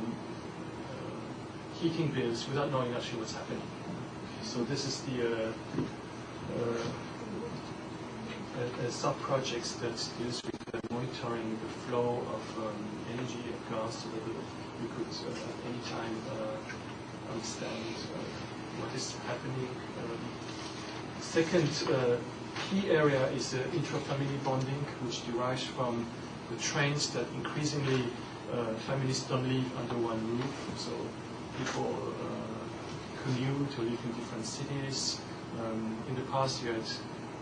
heating bills without knowing actually what's happening. So this is the sub-projects that deals with monitoring the flow of energy and gas, so that you could at any time understand what is happening. Second key area is intra-family bonding, which derives from the trends that increasingly families don't live under one roof. So people commute or live in different cities. In the past, you had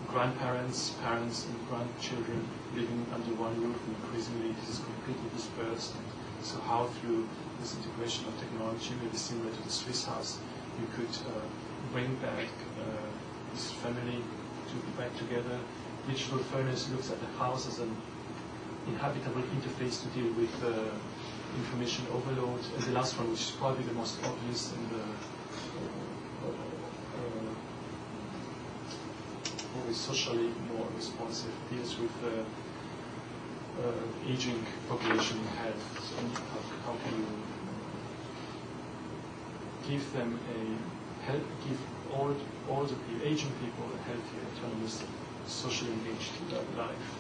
grandparents, parents, and grandchildren living under one roof, and increasingly this is completely dispersed. So how through this integration of technology, maybe similar to the Swiss house, you could bring back this family back together. Digital furnace looks at the house as an inhabitable interface to deal with information overload. And the last one, which is probably the most obvious and always socially more responsive, deals with aging population health. So how can you give them give all the aging people a healthy, autonomous, socially engaged life?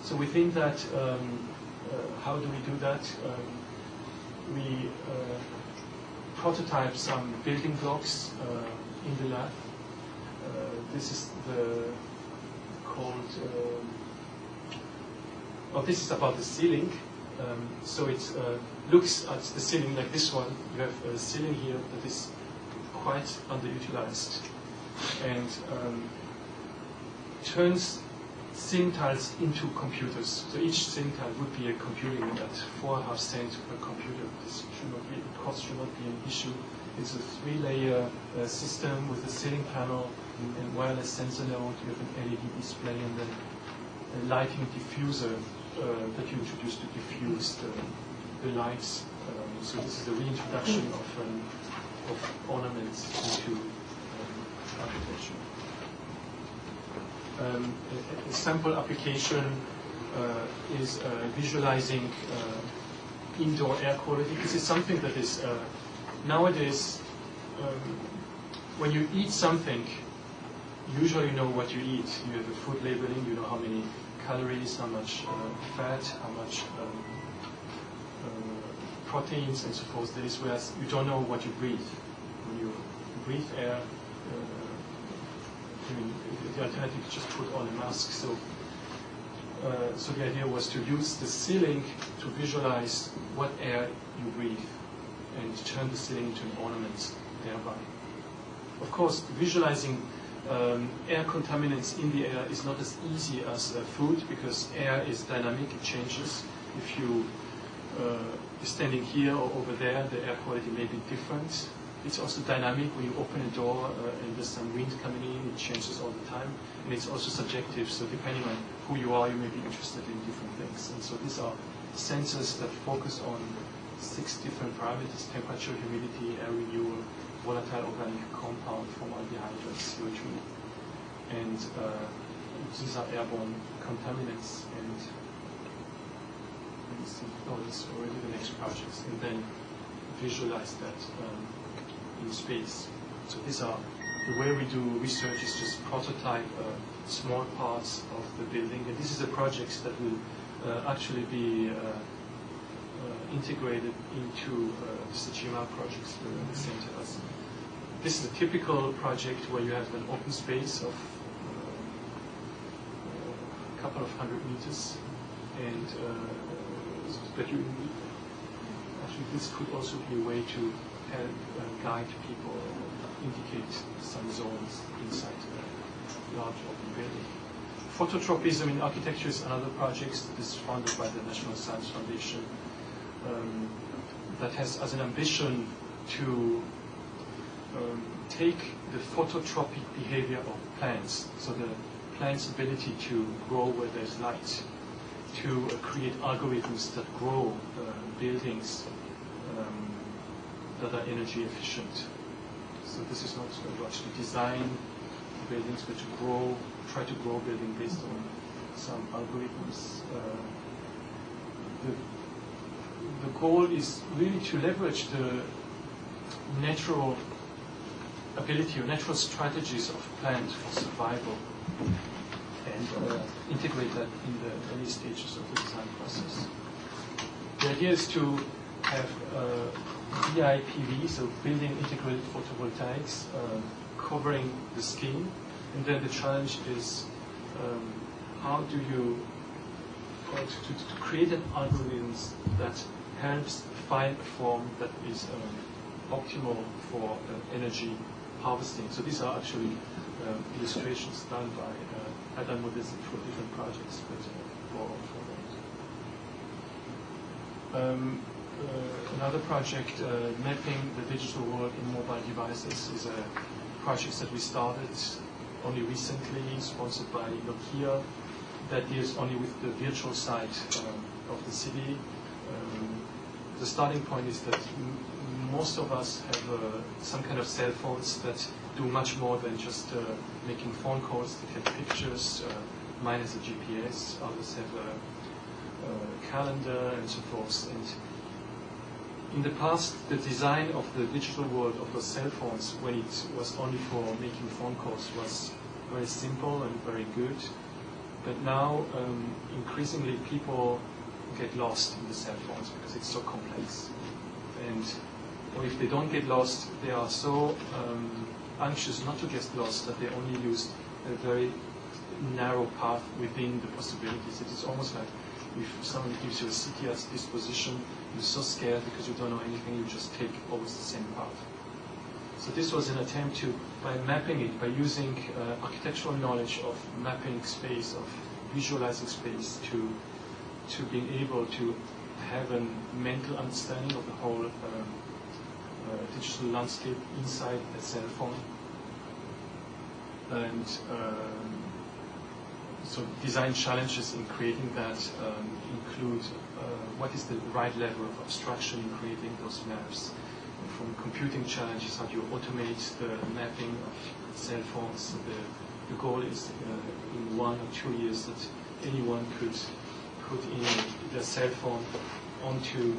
So we think that how do we do that? We prototype some building blocks in the lab. This is this is about the ceiling. So it looks at the ceiling like this one. You have a ceiling here that is quite underutilized, and turns ceiling tiles into computers. So each ceiling tile would be a computing unit at 4.5 cents per computer. This should not be, the cost should not be an issue. It's a 3-layer system with a ceiling panel and wireless sensor node. You have an LED display and then a lighting diffuser that you introduce to diffuse the lights. So this is a reintroduction of ornaments into architecture. A sample application is visualizing indoor air quality. This is something that is nowadays, when you eat something, you usually know what you eat. You have a food labeling, you know how many calories, how much fat, how much proteins, and so forth. There is, whereas you don't know what you breathe. When you breathe air, the alternative is just put on a mask. So the idea was to use the ceiling to visualize what air you breathe and turn the ceiling into an ornament thereby. Of course, visualizing air contaminants in the air is not as easy as food, because air is dynamic, it changes. If you are standing here or over there, the air quality may be different. It's also dynamic. When you open a door and there's some wind coming in, it changes all the time. And it's also subjective, so depending on who you are, you may be interested in different things. And so these are sensors that focus on 6 different parameters: temperature, humidity, air renewal, volatile organic compound, formaldehyde, CO2. And these are airborne contaminants. And let me see, this already the next projects. And then visualize that in space. So these are, the way we do research is just prototype small parts of the building. And this is a project that will actually be integrated into the Sejima projects within the centers. This is a typical project where you have an open space of a couple of 100 meters, and but you actually this could also be a way to help guide people, indicate some zones inside a large open building. Phototropism in architecture is another project that is funded by the National Science Foundation that has as an ambition to take the phototropic behavior of plants, so the plant's ability to grow where there's light, to create algorithms that grow buildings that are energy efficient. So this is not so much to design buildings, but to grow, try to grow building based on some algorithms. The goal is really to leverage the natural ability or natural strategies of plants for survival and integrate that in the early stages of the design process. The idea is to have BIPV, so building integrated photovoltaics, covering the scheme, and then the challenge is how do you to create an algorithm that helps find a form that is optimal for energy harvesting. So these are actually illustrations done by I've done with this for different projects, but for another project, mapping the digital world in mobile devices, is a project that we started only recently, sponsored by Nokia, that deals only with the virtual side of the city. The starting point is that most of us have some kind of cell phones that do much more than just making phone calls. They take pictures. Mine has a GPS. Others have a calendar and so forth. And in the past, the design of the digital world of those cell phones, when it was only for making phone calls, was very simple and very good. But now, increasingly, people get lost in the cell phones because it's so complex. And or if they don't get lost, they are so anxious not to get lost that they only use a very narrow path within the possibilities. It is almost like if someone gives you a city at disposition, you're so scared because you don't know anything, you just take always the same path. So this was an attempt to, by mapping it, by using architectural knowledge of mapping space, of visualizing space, to being able to have a mental understanding of the whole digital landscape inside a cell phone. And so design challenges in creating that include what is the right level of abstraction in creating those maps. And from computing challenges, how do you automate the mapping of cell phones? So the goal is in 1 or 2 years that anyone could put in their cell phone onto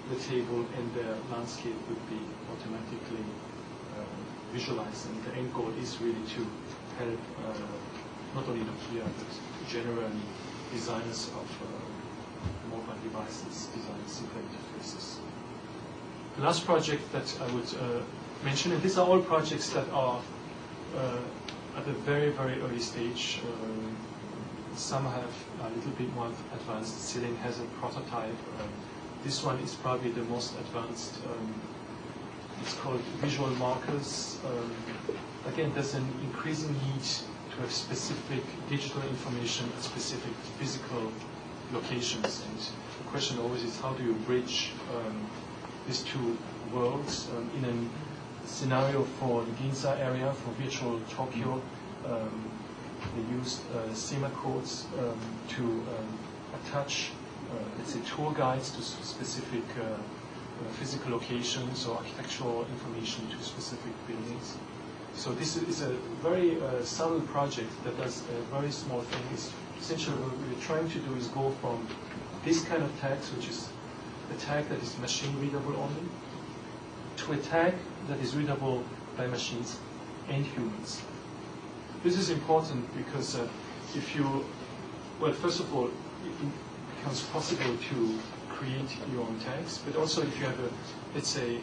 the table and their landscape would be automatically visualized. And the end goal is really to help not only Nokia but generally designers of mobile devices, design simple interfaces. The last project that I would mention, and these are all projects that are at a very, very early stage. Some have a little bit more advanced. Ceiling has a prototype. This one is probably the most advanced. It's called visual markers. Again, there's an increasing need to have specific digital information at specific physical locations. And the question always is, how do you bridge these two worlds? In a scenario for the Ginza area, for virtual Tokyo, they used SEMA codes to attach, let's say, tour guides to specific physical locations or architectural information to specific buildings. So this is a very subtle project that does a very small thing. It's essentially what we're trying to do is go from this kind of tags, which is a tag that is machine readable only, to a tag that is readable by machines and humans. This is important because if you, well, first of all, it becomes possible to create your own tags. But also if you have let's say,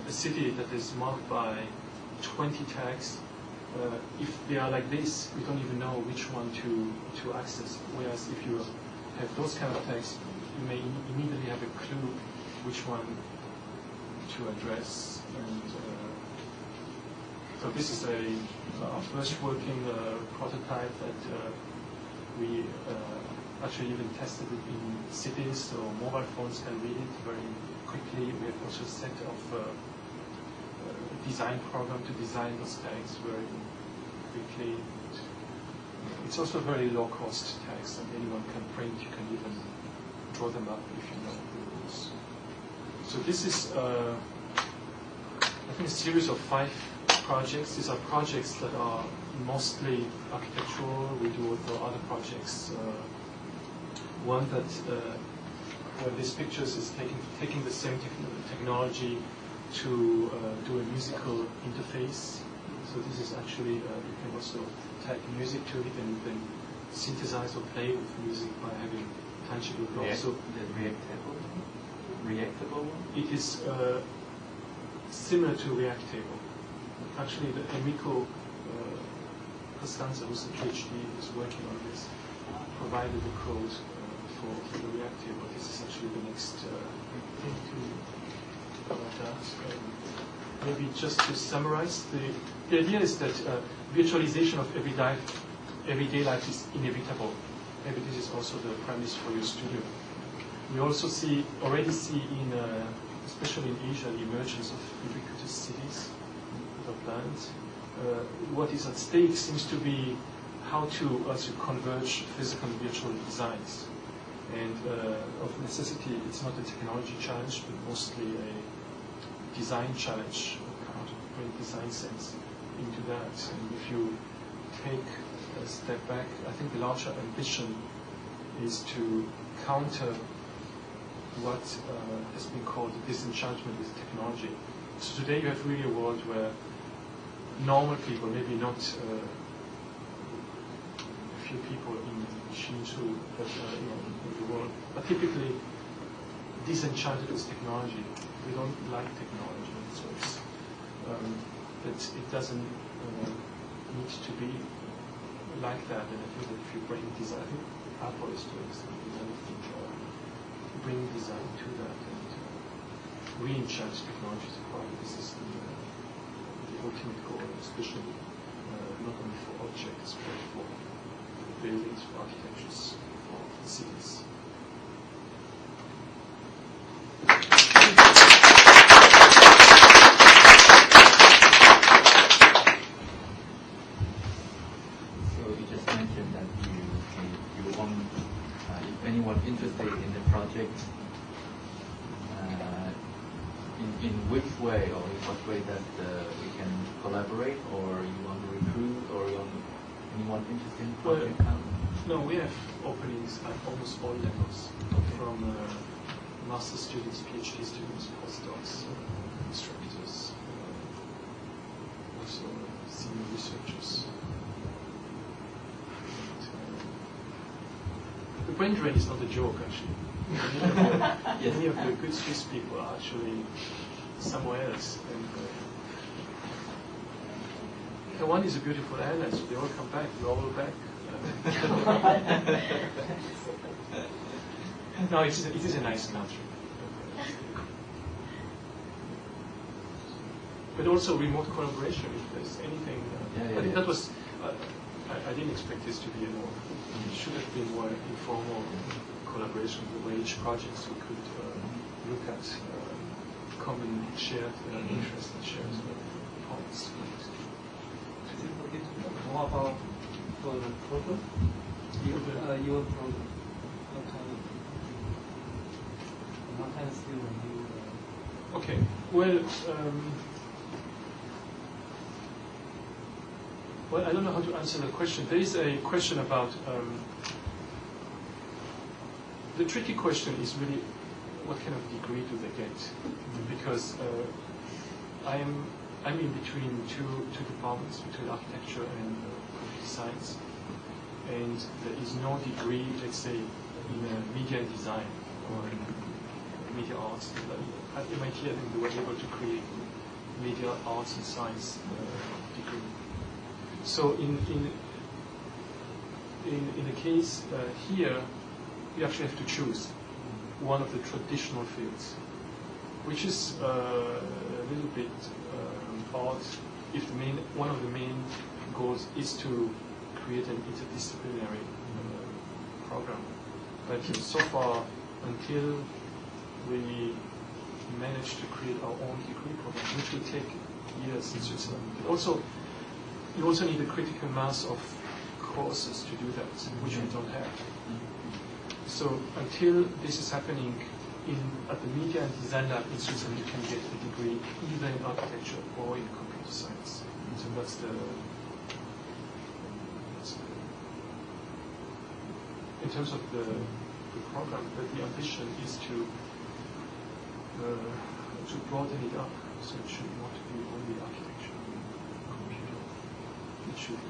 a city that is marked by 20 tags, if they are like this, we don't even know which one to access. Whereas if you have those kind of tags, you may immediately have a clue which one to address. And so this is our first working prototype that we actually even tested it in cities, so mobile phones can read it very quickly. We have also a set of design program to design those tags very quickly. It's also very low-cost tags that anyone can print. You can even draw them up if you know the rules. So this is, I think, a series of 5 projects. These are projects that are mostly architectural. We do also other projects. One that, where these pictures is taking the same technology to do a musical interface. So this is actually, you can also tag music to it, and you can synthesize or play with music by having tangible blocks. So the reactable one? it is similar to React table. Actually, the Enrico Costanza, who's a PhD, is working on this, provided the code for the React table. This is actually the next thing to that. Maybe just to summarize, the idea is that virtualization of everyday life is inevitable. Maybe this is also the premise for your studio. We also already see in, especially in Asia, the emergence of ubiquitous cities that are planned. What is at stake seems to be how to converge physical and virtual designs. And of necessity, it's not a technology challenge, but mostly a design challenge, how to bring design sense into that. And if you take a step back, I think the larger ambition is to counter what has been called the disenchantment with technology. So today you have really a world where normal people, maybe not a few people in Hsinchu, but in the world, are typically disenchanted with technology. We don't like technology, so it's, it doesn't need to be like that. And I think that if you bring design, I think Apple is doing something, I think bring design to that and re-enchant technology is probably this is the ultimate goal, especially not only for objects, but for buildings, for architectures, for cities. Anyone interested in the project, in which way or in what way that we can collaborate, or you want to recruit, or you want anyone interested in the project? No, we have openings at almost all levels, from master students, PhD students, postdocs, instructors, also senior researchers. The brain drain is not a joke, actually. Many of the good Swiss people are actually somewhere else. And one is a beautiful island, so they all come back, we're all back. No, it is a nice country. But also remote collaboration, if there's anything. I think that was, I didn't expect this to be more. It should have been more informal collaboration, the way each projects we could look at common shared interests and shared points. More about for the program? Your program. What kind of student you? Okay. Well. Well, I don't know how to answer the question. There is a question about the tricky question is really what kind of degree do they get? Because I'm in between two departments, between architecture and computer science, and there is no degree, let's say, in media design or in media arts. At MIT, I think they were able to create media arts and science degree. So in the case here, you actually have to choose one of the traditional fields, which is a little bit odd if one of the main goals is to create an interdisciplinary program. But so far, until we manage to create our own degree program, which will take years in Switzerland. But also, you also need a critical mass of courses to do that, which we don't have. So until this is happening at the Media and Design Lab in Switzerland, you can get a degree either in architecture or in computer science. So that's in terms of the program, but the ambition is to broaden it up. So it should not be only architecture, computer. It should be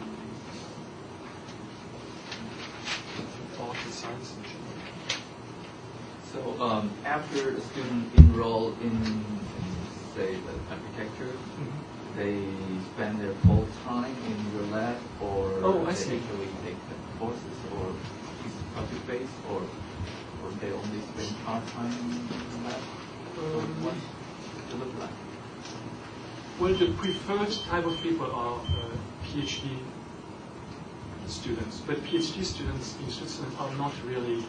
art and science in general. So after a student enroll in, say, the architecture, they spend their full time in your lab, or I they see. actually take the courses, or is it project-based, or they only spend part-time in the lab? What does it look like? Well, the preferred type of people are PhD students, but PhD students in Switzerland are not really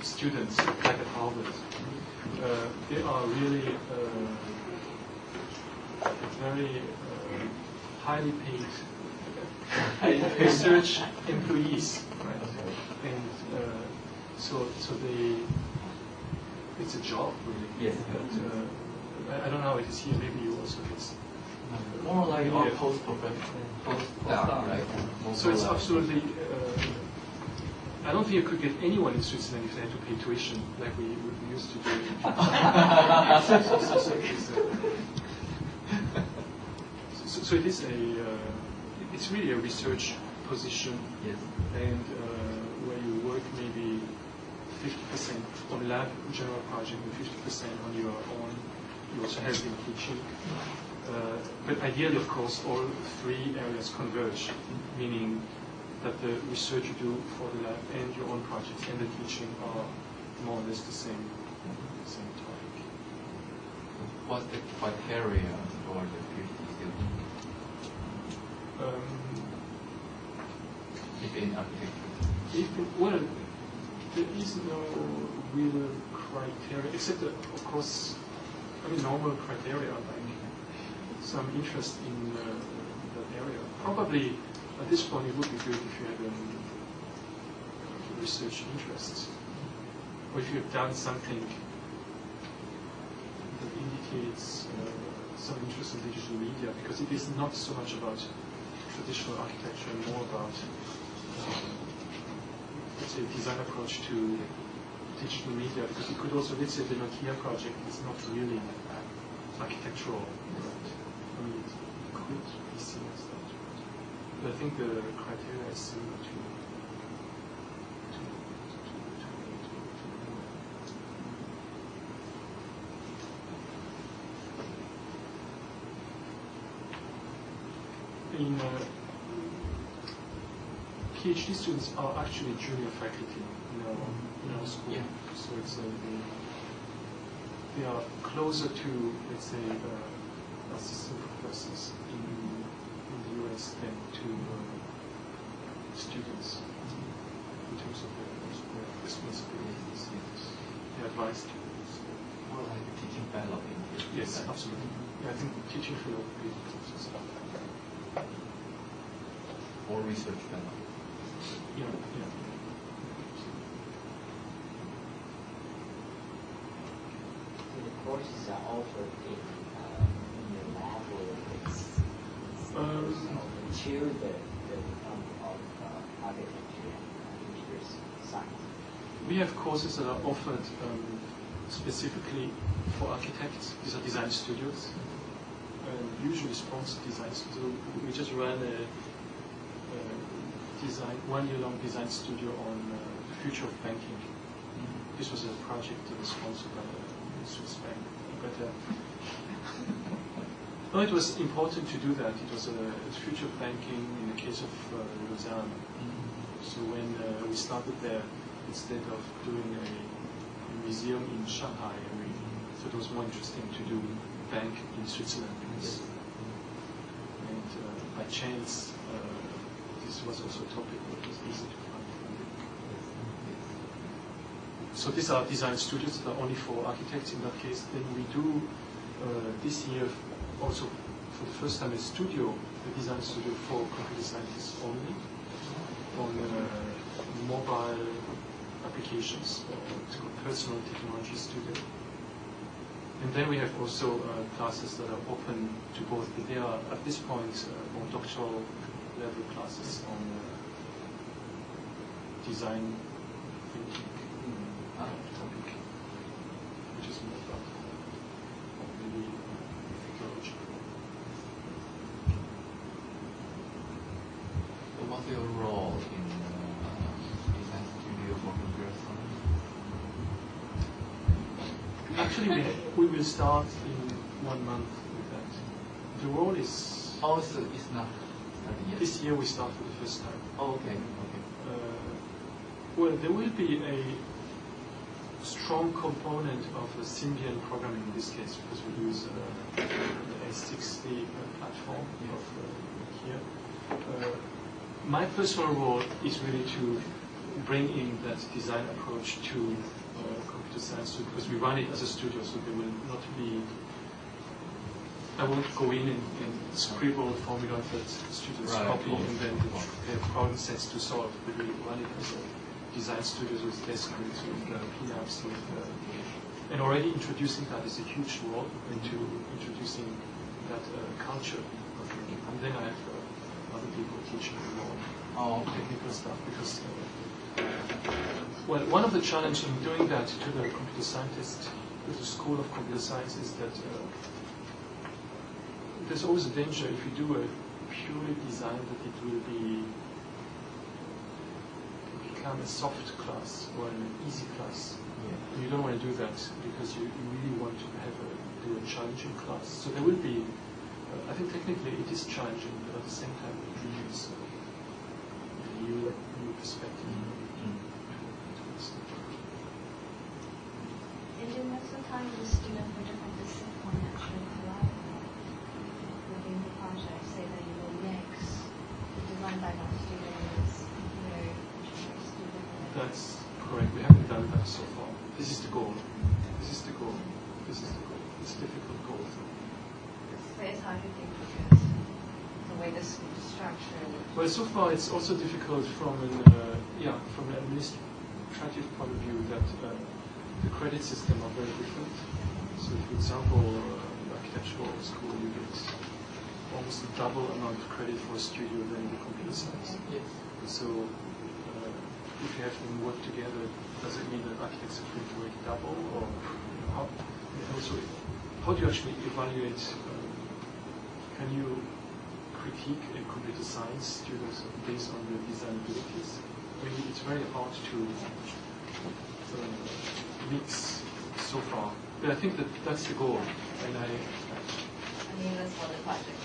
students like at Harvard. They are really very highly paid research employees, right? And so it's a job really. Yes. But, I don't know how it is here. Maybe you also get. More like our post-doc, right? So it's absolutely. I don't think you could get anyone in Switzerland if they had to pay tuition like we used to do. So it is it's really a research position. Yes. And where you work maybe 50% on lab general project and 50% on your own. You also have been teaching. But ideally, of course, all three areas converge, meaning that the research you do for the lab and your own projects and the teaching are more or less the same topic. What's the criteria for the PhD student? If in architecture? Well, there is no real criteria, except that, of course, normal criteria like some interest in that area. Probably at this point it would be good if you had a research interest, or if you have done something that indicates some interest in digital media, because it is not so much about traditional architecture and more about let's say design approach to digital media, because you could also, let's say the Nokia project is not really architectural, but it could be seen as that. But I think the criteria is similar to in PhD students are actually junior faculty in our school. Yeah. So it's they are closer to, let's say, assistant professors in the US than to students in terms of their responsibilities and advice students. More like a teaching fellow in here. Yes, absolutely. Yeah, I think teaching fellow would be or research fellow. Yeah. The courses are offered in the lab, or it's to the of architecture and computer science. We have courses that are offered specifically for architects. These are design studios, usually sponsored design studios. We just ran a one-year-long design studio on the future of banking. This was a project that was sponsored by the Swiss bank. But no, it was important to do that. It was future banking in the case of Lausanne. So when we started there, instead of doing a museum in Shanghai, we thought it was more interesting to do bank in Switzerland. And by chance, this was also a topic that was easy to find funding. So these are design studios that are only for architects in that case. Then we do this year also for the first time a studio, a design studio for computer scientists only on mobile applications. It's called Personal Technology Studio. And then we have also classes that are open to both, but they are at this point more doctoral level classes on design thinking topic, which is more about maybe technology. So what's your role in design studio for computer science? Actually, we will start in 1 month with that. The role is... Also, it's not started yet. This year we start for the first time. Oh, okay, okay. Well, there will be a strong component of a Symbian programming in this case, because we use the A60 platform of here. My personal role is really to bring in that design approach to computer science, because we run it as a studio, so there will not be... I won't go in and scribble formula that students copy and then they have problem sets to solve. But we run it as a design studios with desk grids, with PNAPs, and already introducing that is a huge role into introducing that culture. And then I have other people teaching more technical stuff, because well, one of the challenges in doing that to the computer scientists, with the School of Computer Science, is that there's always a danger if you do a purely design that it will become a soft class or an easy class. Yeah. You don't want to do that because you really want to do a challenging class. So there will be, I think technically it is challenging, but at the same time it gives a new perspective. And then most of the time the students for different disciplines actually collaborate within the project, say that you will mix the design background students, computer engineers, students. That's correct. We haven't done that so far. This is the goal. This is the goal. This is the goal. It's a difficult goal. It's hard to think because the way this structure. Well, so far it's also difficult from an administrative point of view that the credit system are very different. So, for example, in architectural school you get almost a double amount of credit for a studio than the computer science. Yes. So, if you have them work together, does it mean that architects are going to work double, or how? Also, how do you actually evaluate? Can you critique a computer science student based on their design abilities? I mean, it's very hard to mix so far. But I think that that's the goal. And I mean, that's for the project.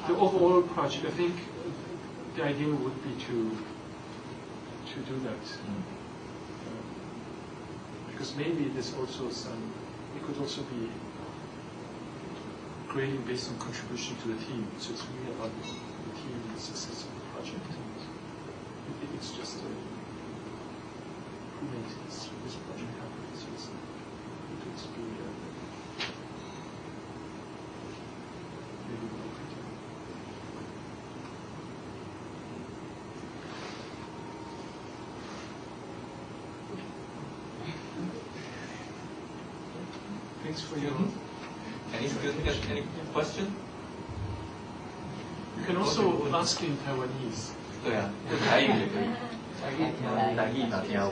The overall project, I think the idea would be to do that. Because maybe there's also it could also be grading based on contribution to the team. So it's really about the team and the success of the project. And it's just who makes this project happen. So it would be maybe more critical. Thanks for your... Any students, any question? You can also ask in Taiwanese. 对啊，台语也可以。台语哪听有啊？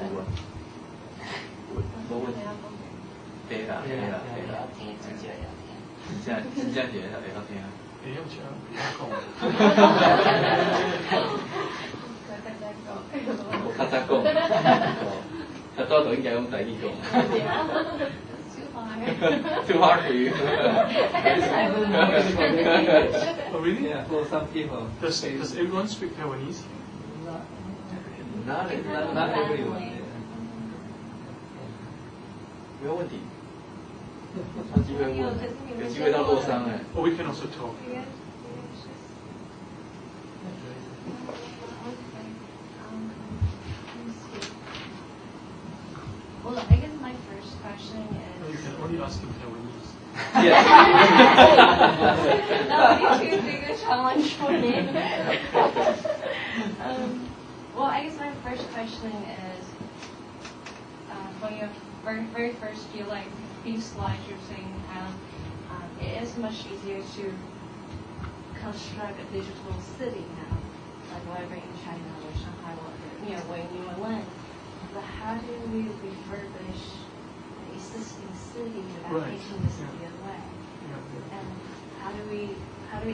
我问。对啦，对啦，对啦。真正是会晓听。会晓听，不要讲。我较早讲，较早就应该用台语讲。Too hard for you. Oh, really? Yeah, for some people. Does everyone speak Taiwanese? Not everyone. Yeah. 没有问题。有机会问，有机会到洛桑哎。Or we can also talk. Well, I guess my first question No, you is. can only ask in Taiwanese. Yes. That would be too big a challenge for me. Well, I guess my first question is, for your very first few slides, you're saying how it is much easier to construct a digital city now, like whatever in China or Shanghai or where in New Zealand. But how do we refurbish the existing city without taking the city away? And how do we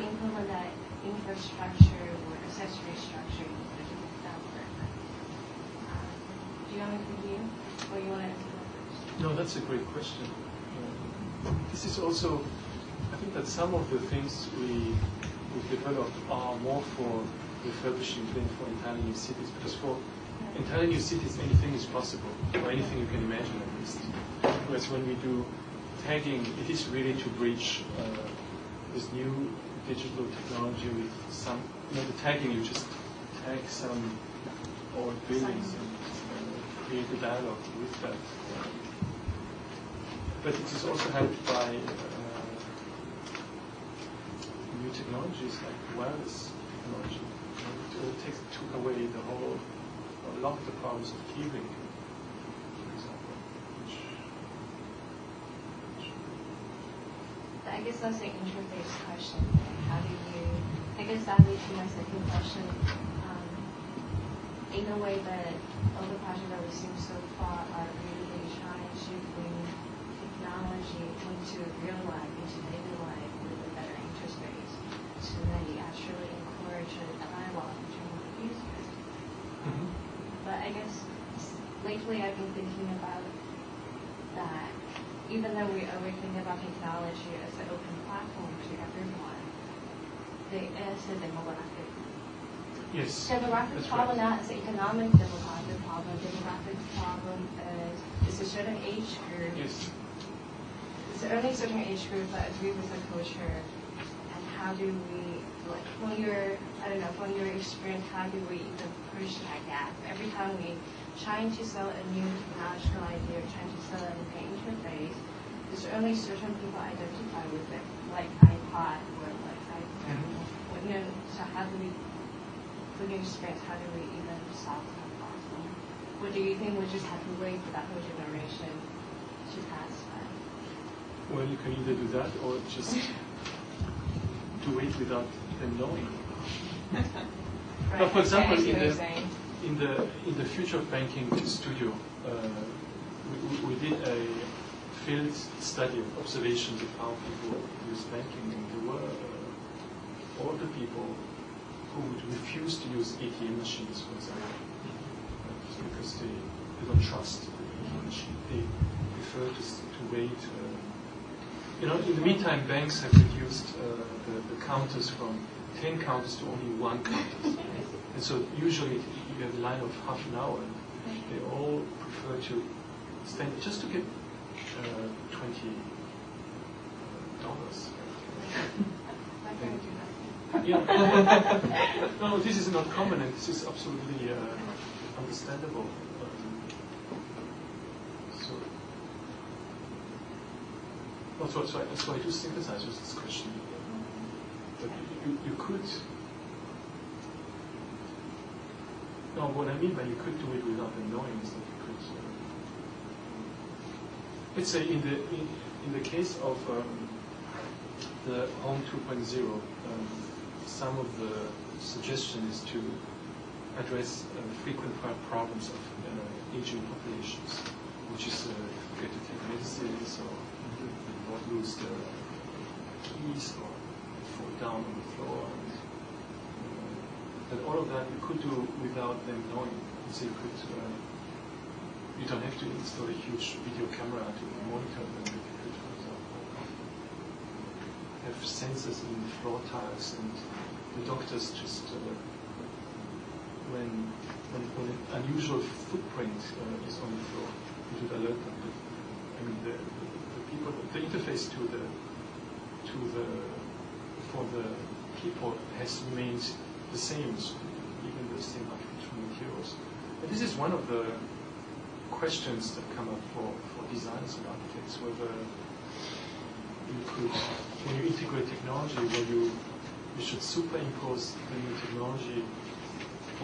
implement that infrastructure or accessory structure in the digital fabric? Do you want me to begin, or you want to answer that first? No, that's a great question. This is also, I think that some of the things we've developed are more for refurbishing than for entirely new cities, because for entirely new cities anything is possible, or anything you can imagine at least. Whereas when we do tagging, it is really to bridge this new digital technology with some, the tagging, you just tag some old buildings and create a dialogue with that. But it is also helped by new technologies like wireless technology. It took away a lot of the problems of keyring, for example. I guess that's an interface question. How do you? I guess that leads to my second question. In a way that all the projects that we've seen so far are really trying to bring technology into real life, into daily life with a better interface, so that you actually encourage a dialogue between the users. But I guess lately I've been thinking about that. Even though we always think about technology as an open platform to everyone, there is a demographic. Yes. Demographic problem, not as an economic demographic problem. Demographic problem is it's a certain age group. Yes. It's only a certain age group that agree with the culture. And how do we, from your experience, how do we even push that gap? Every time we trying to sell a new technological idea, trying to sell an interface, there's only certain people identify with it, like iPod or like iPhone. So how do we, from your experience, how do we even solve that problem? Or do you think we just have to wait for that whole generation to pass by? Well, you can either do that or just to wait without them knowing. Right. Now, for example, saying. in the Future of Banking studio, we did a field study of observations of how people use banking, and there were older people who would refuse to use ATM machines, for example, because they don't trust the ATM machine. They prefer to wait. In the meantime, banks have reduced the counters from 10 counters to only 1 counter. And so usually you have a line of half an hour. They all prefer to stand just to get $20. Yeah. No, this is not common, and this is absolutely understandable. So I do sympathize with this question. But you could. No, what I mean by you could do it without them knowing is that you could. Let's say in the case of the Home 2.0, some of the suggestion is to address frequent problems of aging populations, which is forget to take medicines or not lose the keys or fall down on the floor. But all of that you could do without them knowing. So you don't have to install a huge video camera to monitor them. You could have sensors in the floor tiles, and the doctors just when an unusual footprint is on the floor, it would alert them. I mean, the people, the interface for the people has remained the same, even the same architectural materials. And this is one of the questions that come up for designers and architects, whether you could, when you integrate technology, where you should superimpose the new technology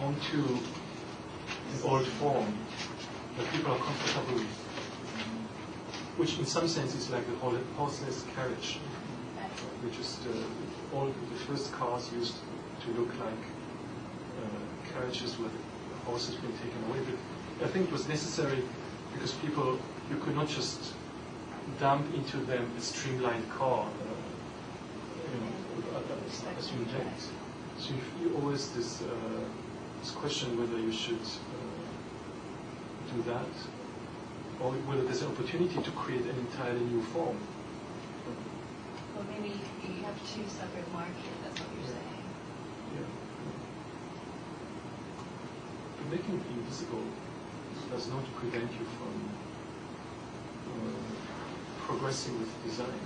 onto an old form that people are comfortable with, which in some sense is like the horseless carriage, which is all the first cars used to look like carriages where the horses were taken away. But I think it was necessary because you could not just dump into them a streamlined car, as you intend. So you always this question whether you should do that, or whether there's an opportunity to create an entirely new form. Well, maybe you have two separate markets, that's what you're saying. Yeah. But making it invisible does not prevent you from progressing with design.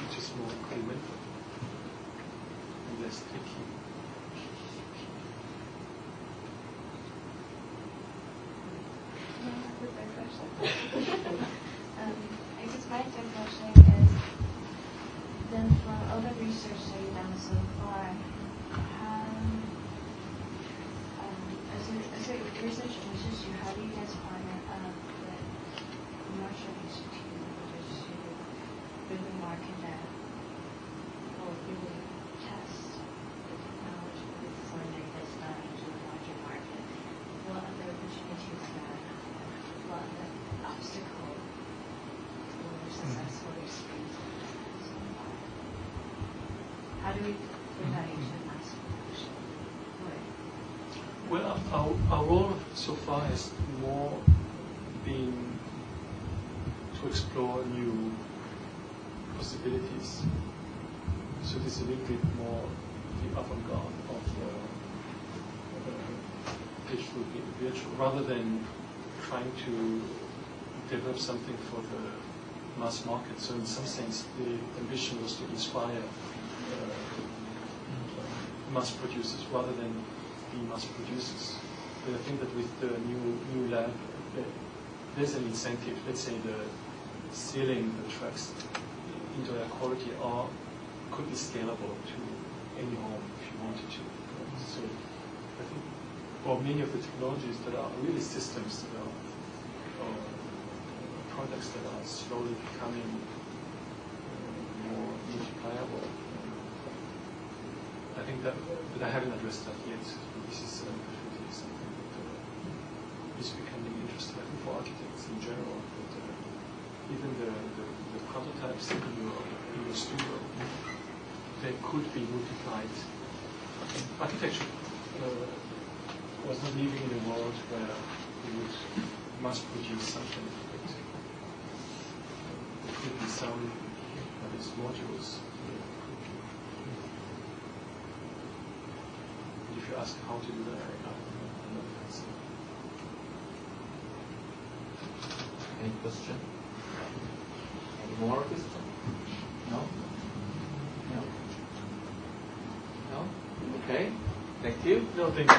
It's just more incremental and less tricky. I guess my third question is, then from all the research that you've done so far, as a research institute, how do you guys partner up with commercial institutes to really market that, or really test the technology before they get started into the larger market? What other opportunities what other obstacle for successful experience? How do we put that into mass production? Well, our role so far has more been to explore new possibilities. So this is a little bit more the avant-garde of virtual, rather than trying to develop something for the mass market. So in some sense, the ambition was to inspire mass producers rather than be mass producers. But I think that with the new lab, there's an incentive. Let's say the sealing the tracks into air quality could be scalable to any home if you wanted to. So I think many of the technologies that are really systems that are products that are slowly becoming more multipliable. I think that, but I haven't addressed that yet. This is definitely something that is becoming interesting, I think, for architects in general. But even the prototypes in your studio, they could be multiplied. Architecture was not living in a world where we would mass produce something. It could be some of its modules. If you ask how to do that, I'm not fancy. Any question? Any more question? No? No? No? Okay. Thank you. No, thank you.